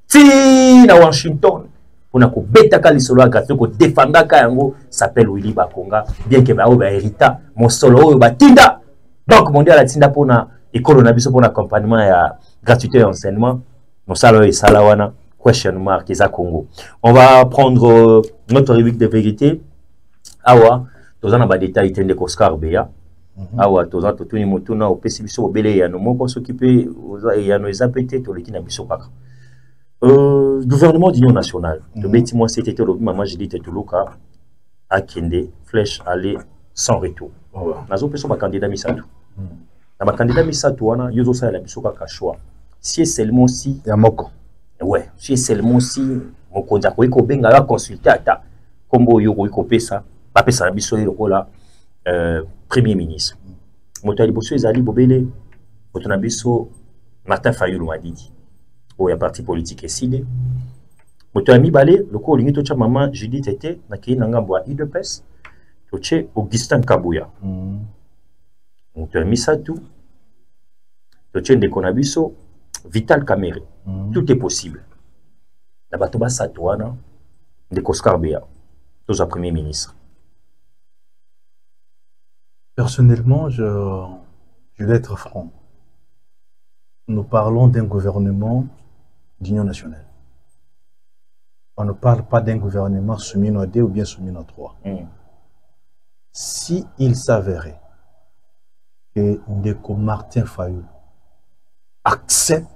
ti na Washington. On a beta kalisolo agafé ko défendaka yango s'appelle Willy Bakonga bien que ba o ba hérita mon solo o ba tinda. Donc mondial la tinda pona école na biso pona accompagnement ya gratuité et enseignement. Nous salo et salawana question mark Isa Congo. On va prendre notre rubrique de vérité. Awa tozana ba détail tende ko Oscar Béa. Awa tozana totuni motuna o pesi biso obele ya no moko s'occuper ya no ezapete to leki na biso kaka. Gouvernement d'union nationale. Le bâtiment c'était le maman j'ai dit Tetuluka à Kende flèche aller sans retour. Nazo peso ba candidat misatu. Na ba candidat misatu wana yozo sa la biso ka choix. Si seulement si ya moko. Ouais, si seulement si mokonza ko iko benga la consulter ata kombo yo ko iko pesa ba pesa biso lokola premier ministre. Moto ali boso ezali bobele moto na biso Martin Fayulu Madidi. Il y a parti politique et sidé. Moto ami balé, le coup lingi tocha maman Judith était na kei nangambwa IDPS. Toche Augustin Kabouya. Moto ami ça tout. Toche Ndekonabiso Vital Kamere. Tout est possible. La batoba Satouana de Oscar Béa. Tous à premier ministre. Personnellement, je vais être franc. Nous parlons d'un gouvernement d'union nationale. On ne parle pas d'un gouvernement soumis à 2 ou bien soumis à 3. Si il s'avérait que Ndeko Martin Fayulu accepte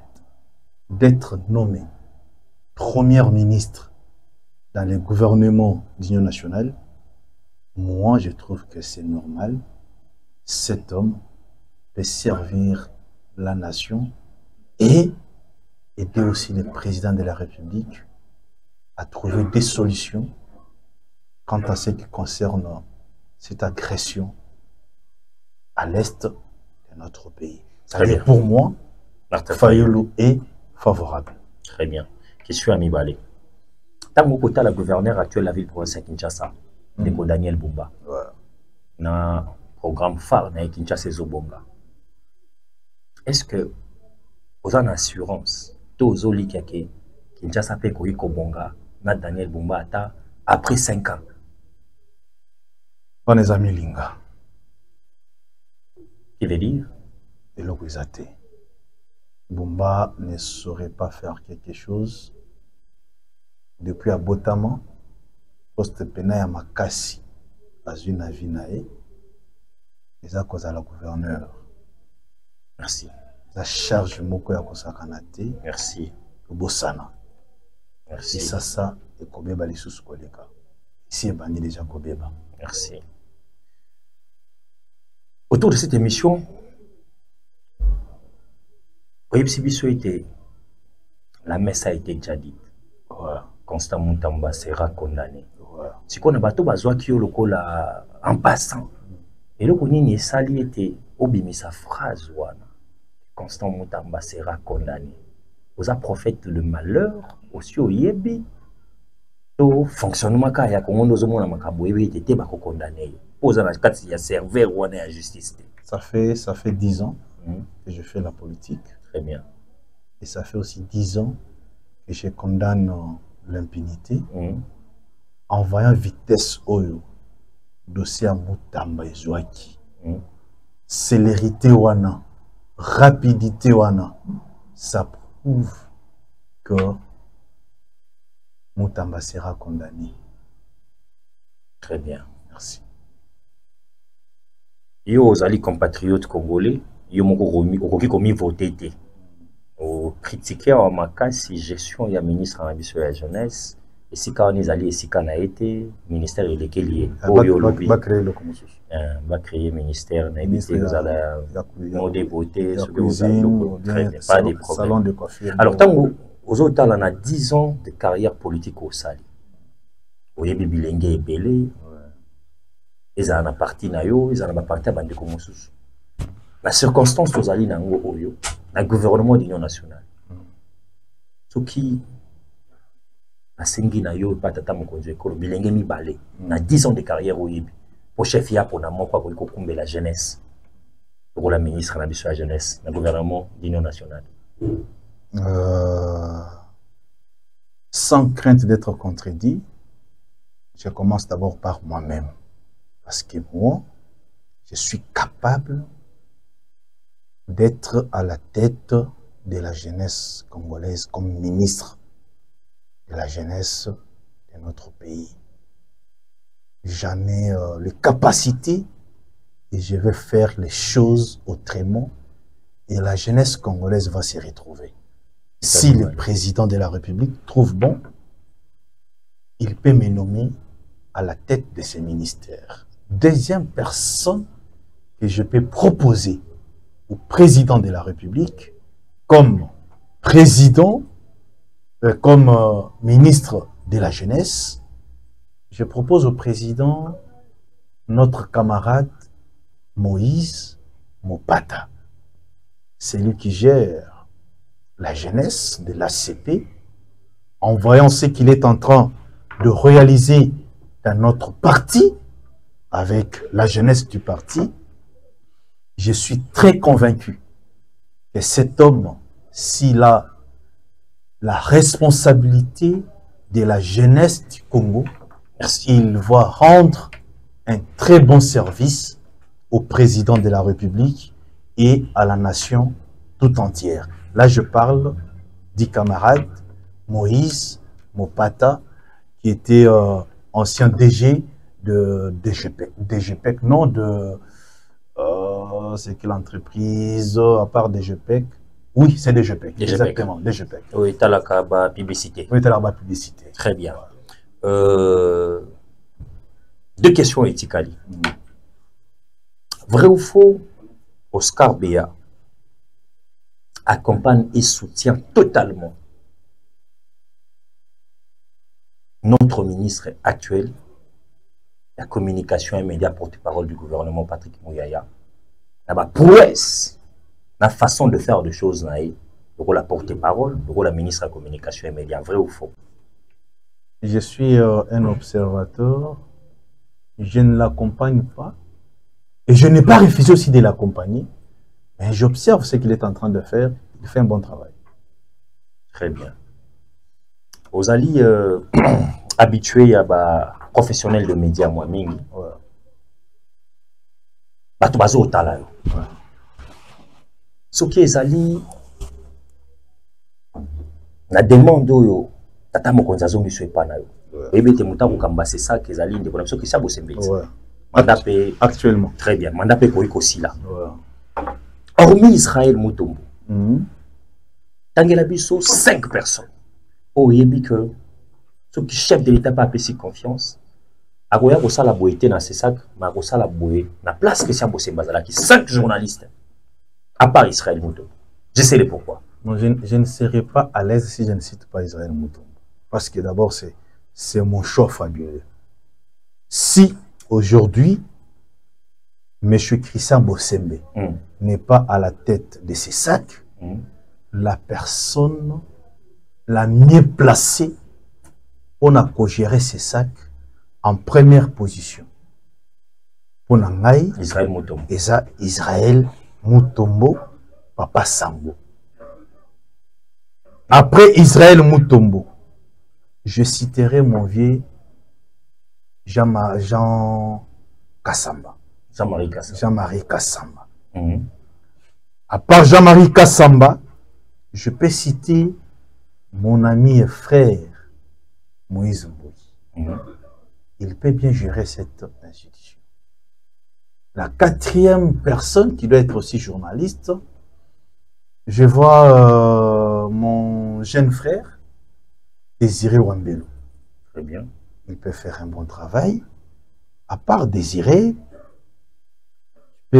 d'être nommé premier ministre dans le gouvernement d'union nationale, moi je trouve que c'est normal. Cet homme de servir la nation et aider aussi le président de la République à trouver des solutions quant à ce qui concerne cette agression à l'est de notre pays. C'est-à-dire, pour moi, Fayulu est favorable. Très bien. Question à Mibale. Tant que le gouverneur actuel de la ville provinciale de Kinshasa, Daniel Bumba, dans le programme phare de Kinshasa Zobonga, est-ce que vous avez une assurance que Kinshasa peut Kobonga, Daniel Bumba, après 5 ans? On les amis Linga. Qui veut dire? Et l'Okwizate. Bumba ne saurait pas faire quelque chose depuis Abotama, poste pena ya makasi, à une avinae, et ça cause à la gouverneur. Merci. Ça charge moko ya kosakanate. Merci. Bosana. Merci. Et ça, et Kobeba les sous koleka. Ici, bandi déjà Kobeba. Merci. Autour de cette émission, la messe a été déjà dite. Constant Moutamba sera condamné. Si on a bateau bazwa qui le cola en passant. Et le konini sali était obimi sa phrase wana. Constant Moutamba sera condamné. Vous a prophète le malheur aussi au yebi. To fonctionnement ka ya kongo ndozo na makambo yebi était ba condamné. Posa na kati ya serveur wana ya justice. Ça fait 10 ans que je fais la politique. Très bien. Et ça fait aussi 10 ans que je condamne l'impunité en voyant vitesse Oyo, dossier à Moutamba et Zouaki. Célérité Wana, rapidité Wana, ça prouve que Moutamba sera condamné. Très bien. Merci. Yo aux alliés compatriotes congolais, yo moko komi voté té. Au critiquer en makasi gestion ya ministre en ambition la jeunesse et si quand on est allé ici quand a été ministère de lequel va créer le commensus. Va créer ministère ministère vous allez modé beauté ce que vous avez pas des problèmes. Salon de coiffure. Alors tant aux autres on a 10 ans de carrière politique au Sali. Au yebi bilenge ebele. Ils ont parti na yo, ils ont parti à bande commensus. La circonstance aux alliés nango oyo. Le gouvernement de l'Union nationale. Ce qui a sengi na yo pas tata mokonzo ekolo bilenge mi balé na 10 ans de carrière au yebi pour chef ya pour na moko ko kumbe la jeunesse pour la ministre de la jeunesse le gouvernement de l'Union nationale. Sans crainte d'être contredit, je commence d'abord par moi-même parce que moi je suis capable d'être à la tête de la jeunesse congolaise comme ministre de la jeunesse de notre pays. J'en ai les capacités et je vais faire les choses autrement et la jeunesse congolaise va s'y retrouver. Si le président de la République trouve bon, il peut me nommer à la tête de ces ministères. Deuxième personne que je peux proposer au président de la République comme président, comme ministre de la jeunesse, je propose au président notre camarade Moïse Mopata. C'est lui qui gère la jeunesse de l'ACP en voyant ce qu'il est en train de réaliser dans notre parti avec la jeunesse du parti. Je suis très convaincu que cet homme, s'il a la responsabilité de la jeunesse du Congo, il va rendre un très bon service au président de la République et à la nation tout entière. Là, je parle du camarade Moïse Mopata, qui était ancien DG de DGPEC, non de... c'est quelle entreprise à part DGPEC? Oui, c'est DGPEC, exactement, DGPEC. Oui, tu as la publicité. Oui, tu as la publicité. Très bien. Deux questions éthiques. Vrai ou faux, Oscar Béa accompagne et soutient totalement notre ministre actuel, la communication et médias porte-parole du gouvernement Patrick Mouyaya, la prouesse, la façon de faire des choses, la porte-parole, la ministre de la Communication et Médias, vrai ou faux? Je suis un observateur, je ne l'accompagne pas, et je n'ai pas refusé aussi de l'accompagner, mais j'observe ce qu'il est en train de faire, il fait un bon travail. Très bien. Vous allez habitué à professionnel de médias, moi, mingi. Bato bazo otala yo. Soki ezali na demande yo tata mokonzi azongi so epa na yo. Ebete muta kokamba c'est ça que ezali ndeko na biso kisa bosembezi. Mandat pe actuellement. Très bien. Mandat pe koyi kosila. Hormis Israël Mutombo. Tangela biso 5 personnes. Oh yebi que ceux qui chef de l'État pas apprécié confiance. Agoya ko sala boité dans ces sacs, ma ko sala boé na place que Siambo Sembazala qui 5 journalistes à part Israël Mutombo. Je sais le pourquoi. Non, je ne serai pas à l'aise si je ne cite pas Israël Mutombo. Parce que d'abord c'est mon choix fabuleux. Si aujourd'hui M. Christian Bosembe n'est pas à la tête de ces sacs, la personne la mieux placée pour gérer ces sacs en première position. Pour Israël Mutombo. Israël Mutombo, Papa Sambo. Après Israël Mutombo, je citerai mon vieux Jean Kassamba. Jean-Marie Kassamba. À part Jean-Marie Kassamba, je peux citer mon ami et frère Moïse Mbouy. Il peut bien gérer cette institution. La 4e personne qui doit être aussi journaliste, je vois mon jeune frère Désiré Wambelo. Très bien. Il peut faire un bon travail. À part Désiré, je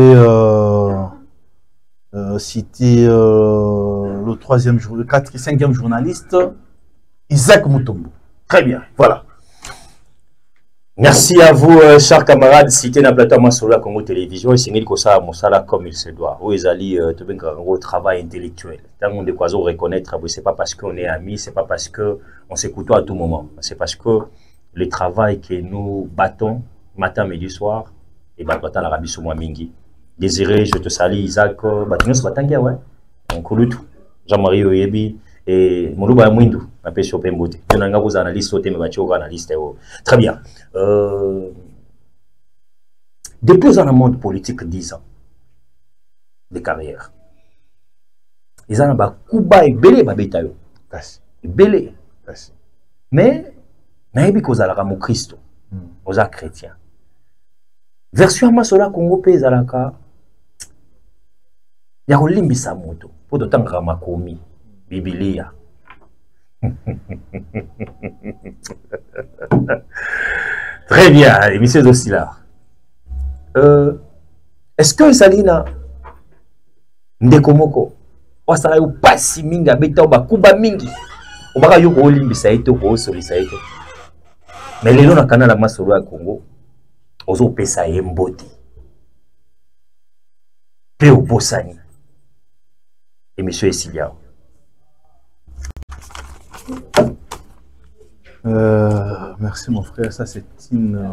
peux citer le 3e, le 4e, 5e journaliste, Isaac Mutombo. Très bien, voilà. Merci à vous, chers camarades. Cité dans le plateau Massola Congo Télévision. Et c'est que ça, Moussala comme il se doit. Où ils allaient au travail intellectuel. Tant qu'on doit reconnaître, c'est pas parce qu'on est amis, c'est pas parce qu'on s'écoute à tout moment. C'est parce que le travail que nous battons matin, midi, soir, et bien, quand on a rabi sur moi, Mingi. Désiré, je te salue, Isaac. Bâtiment, c'est pas ouais. On coule tout. Jean-Marie Oyebi. Et mon loup a mouindou, un peu sur Pembote. Je n'ai pas vos analystes, analystes. Très bien. Depuis un monde politique 10 ans de carrière, ils ont un Kuba et belé babetayo. Belé. Mais, naïbi koza la ramo Christo, oza chrétien. Version Masola Congo pe zalaka, ya limbisa moto, pour d'autant ramakomi. Biblia. Très bien, messieurs aussi là. Est-ce que Salina Ndekomoko wasala yo pasi mingi abeta ba kuba mingi obaka yo ko limbisa ito ko solisa ito mais lelo na kanala masolo ya Congo ozo pesa yemboti pe obosani et monsieur Esilia. Merci mon frère, ça c'est une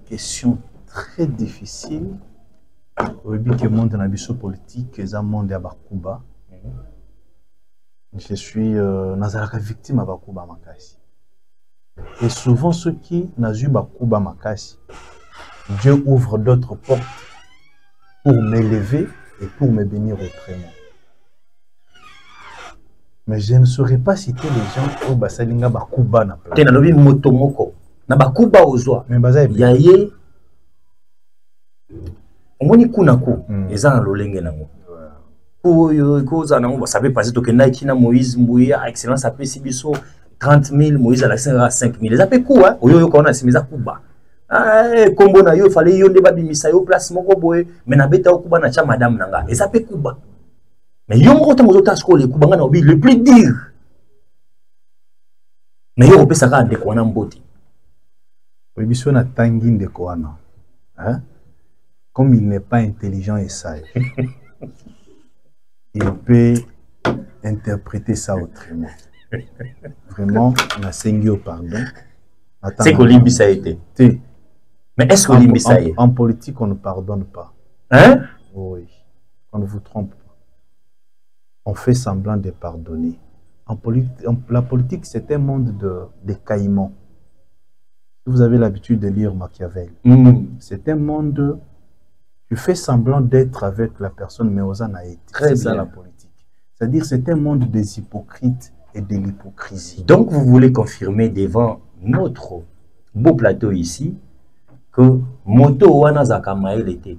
question très difficile. Au début que monde dans la biso politique, c'est un monde à Bakuba. Je suis Nazaraka victime à Bakuba Makasi. Et souvent ceux qui n'ont eu Bakuba Makasi, Dieu ouvre d'autres portes pour m'élever et pour me bénir autrement. Mais je ne saurais pas citer les gens au Basalinga Bakuba na place. Tena lobi motomoko na Bakuba ozwa. Mais baza yaye omoni kuna ku eza na lolenge nango. Oyo koza nango ba sabe passer tokenda kina Moïse Mbouya excellence apesi biso 30 000 Moïse à la 5 000. Eza pe ku hein oyo yo kona simeza kuba. Ah kombo na yo fallait yo nde babimisa yo place moko boye mais na beta okuba na cha madame nanga. Eza pe kuba. Mais yo moko tango zota skole kubanga na obi le plus dur. Mais yo opesa ka ndeko na mboti. Oui biso na tangi ndeko wana. Hein? comme il n'est pas intelligent et sage, il peut interpréter ça autrement. Vraiment, on a saigné au pardon. C'est qu'Olimbi ça a été. Mais est-ce qu'Olimbi ça y est? En politique, on ne pardonne pas. Hein? Oui. On ne vous trompe pas. On fait semblant de pardonner. La politique, c'est un monde de caïmans. Vous avez l'habitude de lire Machiavel. C'est un monde, tu fais semblant d'être avec la personne, mais aux été. C'est ça la politique. C'est-à-dire c'est un monde des hypocrites et de l'hypocrisie. Donc vous voulez confirmer devant notre beau plateau ici que Moto Wana Zakamael était.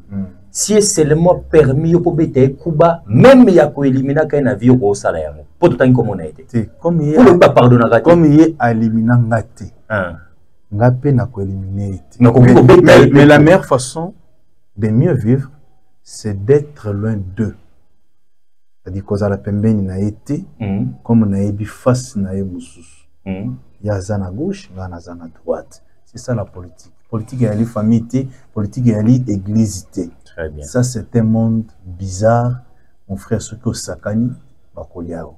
Si c'est seulement permis pour bête Kuba, même il y a qu'à éliminer qu'un avion au salaire. Pour tout le temps comme on a été. Comme il est éliminé ngate. Ngapé n'a qu'à éliminer. Mais la meilleure façon de mieux vivre, c'est d'être loin d'eux. C'est-à-dire qu'on a la pembeni na été, comme on a eu face na musus. Il y a zana gauche, il y a zana droite. C'est ça la politique. Politique est la famille, politique est l'église. Très bien. Ça c'est un monde bizarre. Mon frère Soko Sakani, Bakoliao.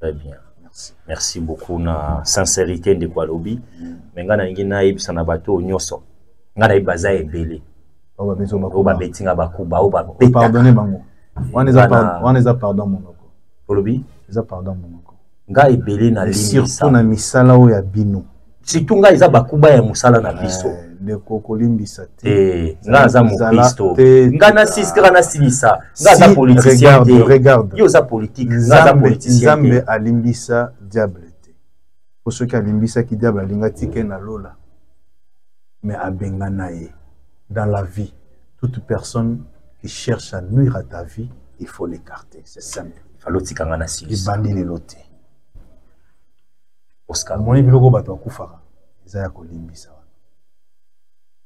Très bien. Merci. Merci beaucoup na sincérité de Kwalobi. Mais ngana ngina ibisa na bato nyoso. Ngana ibaza ebele. Oba betinga bakuba oba beta. Pardonnez bango. On les a pardon monoko. Kwalobi, les a pardon monoko. Nga ebele na limisa. Surtout na misala o ya bino. Surtout nga iza bakuba ya musala na biso. De kokolimbisa te. Nga za mo Kristo. Nga na siskra na silisa. Nga za politicien. Regarde. Yo za politique. Nga za politicien. Nzambe alimbisa diable te. Pour ceux qui alimbisa ki diable alingati ke na lola. Mais abengana ye. Dans la vie, toute personne qui cherche à nuire à ta vie, il faut l'écarter. C'est simple. Il faut l'otikanga na silisa. Il bandit les lotés. Oscar. Moni biloko bato akufaka. Ezaya kolimbisa.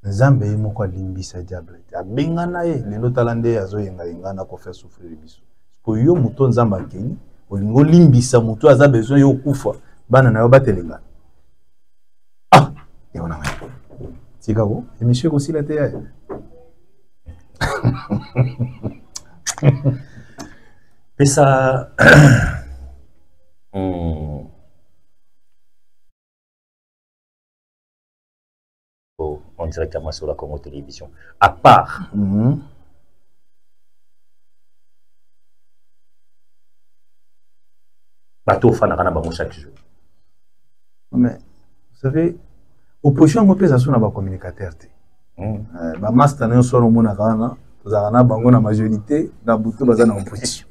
Nzambe moko alimbisa diable. Abengana ye lelo talande azoyenga yenga na ko faire souffrir biso. Ko yo muto nzamba akeni, olingo limbisa muto aza besoin yo kufa. Bana na yo batelenga. Ah, et on a Chicago, et monsieur aussi la terre. Mais ça en directement sur la Congo Télévision. À part bateau fanarana bango chaque jour. Mais vous savez, opposition mo pesa sona ba communicateur te. Ba master na so no mona kana, tozana bango na majorité na butu bazana opposition.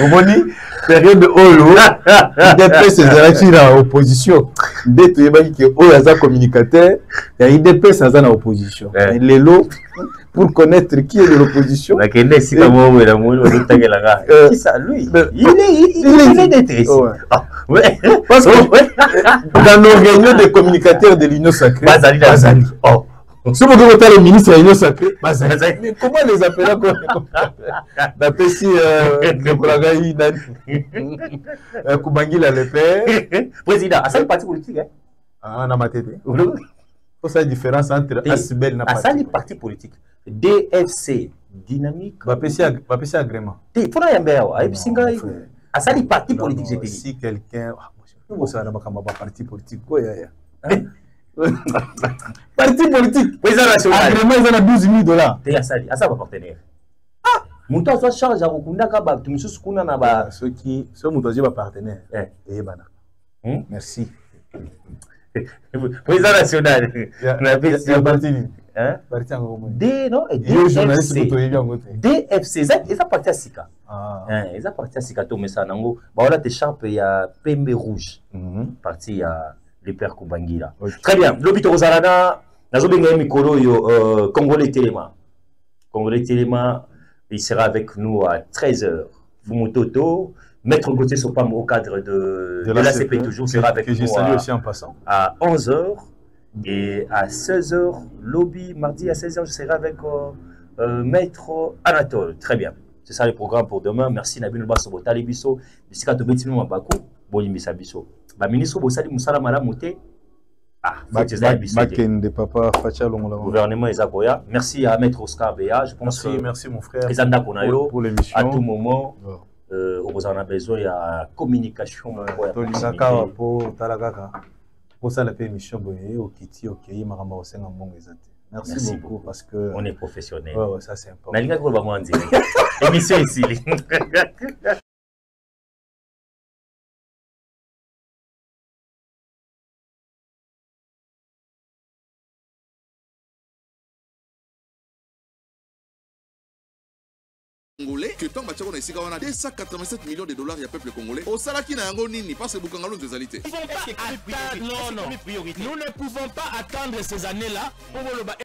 Omoni période olo IDPS ezalaki na opposition nde toyebaki ke oyo aza communicateur ya IDPS aza na opposition. Lelo pour connaître qui est de l'opposition. La kende sika mo wera mo otangela nga. Qui ça lui? Il est détressé. Parce que dans nos réunions des communicateurs de l'Union sacrée, Bazali. Oh. Si vous voulez le ministre de l'Union sacrée, Bazali. Mais comment les appeler d'après si Nekolagaï, Koubangila le père. Président, à ça parti politique. Ah, on a ma tête. Il faut ça la différence entre Asbel et ça les partis politiques. DFC, dynamique. Va passer agrément. Il faut y avoir à ça les partis politiques, j'ai dit. Si quelqu'un. Vous savez, parti politique, quoi, parti politique. Président national. Agrément, ils ont 12 000 $. Et à ça va partenaire. Ah, mon temps soit charge à Rokunda Kaba, tu me suis soukuna na ba. Ceux qui sont mon partenaire. Et bana. Merci. Président national. On a fait c'est parti. Parti en D non et DFC ça parti à Sika. Ils ont parti à Sika to mesa nango ba wala te sharp ya pembe rouge. Parti ya les pères Koubangila. Très bien. Lobito Rosarana nazo benga mikolo yo Congolais Téléma. Congolais Téléma, il sera avec nous à 13h. Fumototo, Maître Gauthier Sopam au cadre de la CP toujours sera avec nous aussi en passant. À 11h et à 16h, lobby, mardi à 16h, je serai avec Maître Anatole. Très bien. C'est ça le programme pour demain. Merci Nabil Basso Talibiso. Bisika to betino mabaku, Bolimbisa Biso. Ba ministre Bosali Musala Malamote. Bakende papa Facha Longola. Gouvernement Ezakoya. Merci à Maître Oscar Béa. Je pense merci mon frère. Pour l'émission. À tout moment, on a besoin de communication. Pour ça, la émission, merci beaucoup parce que on est professionnel. Ouais, ça c'est important. Émission ici. Congolais que tant bachako na esika wana 287 millions de dollars ya peuple congolais au salaki na yango nini parce que bukangalo nzezalité. Nous ne pouvons pas attendre ces années-là pour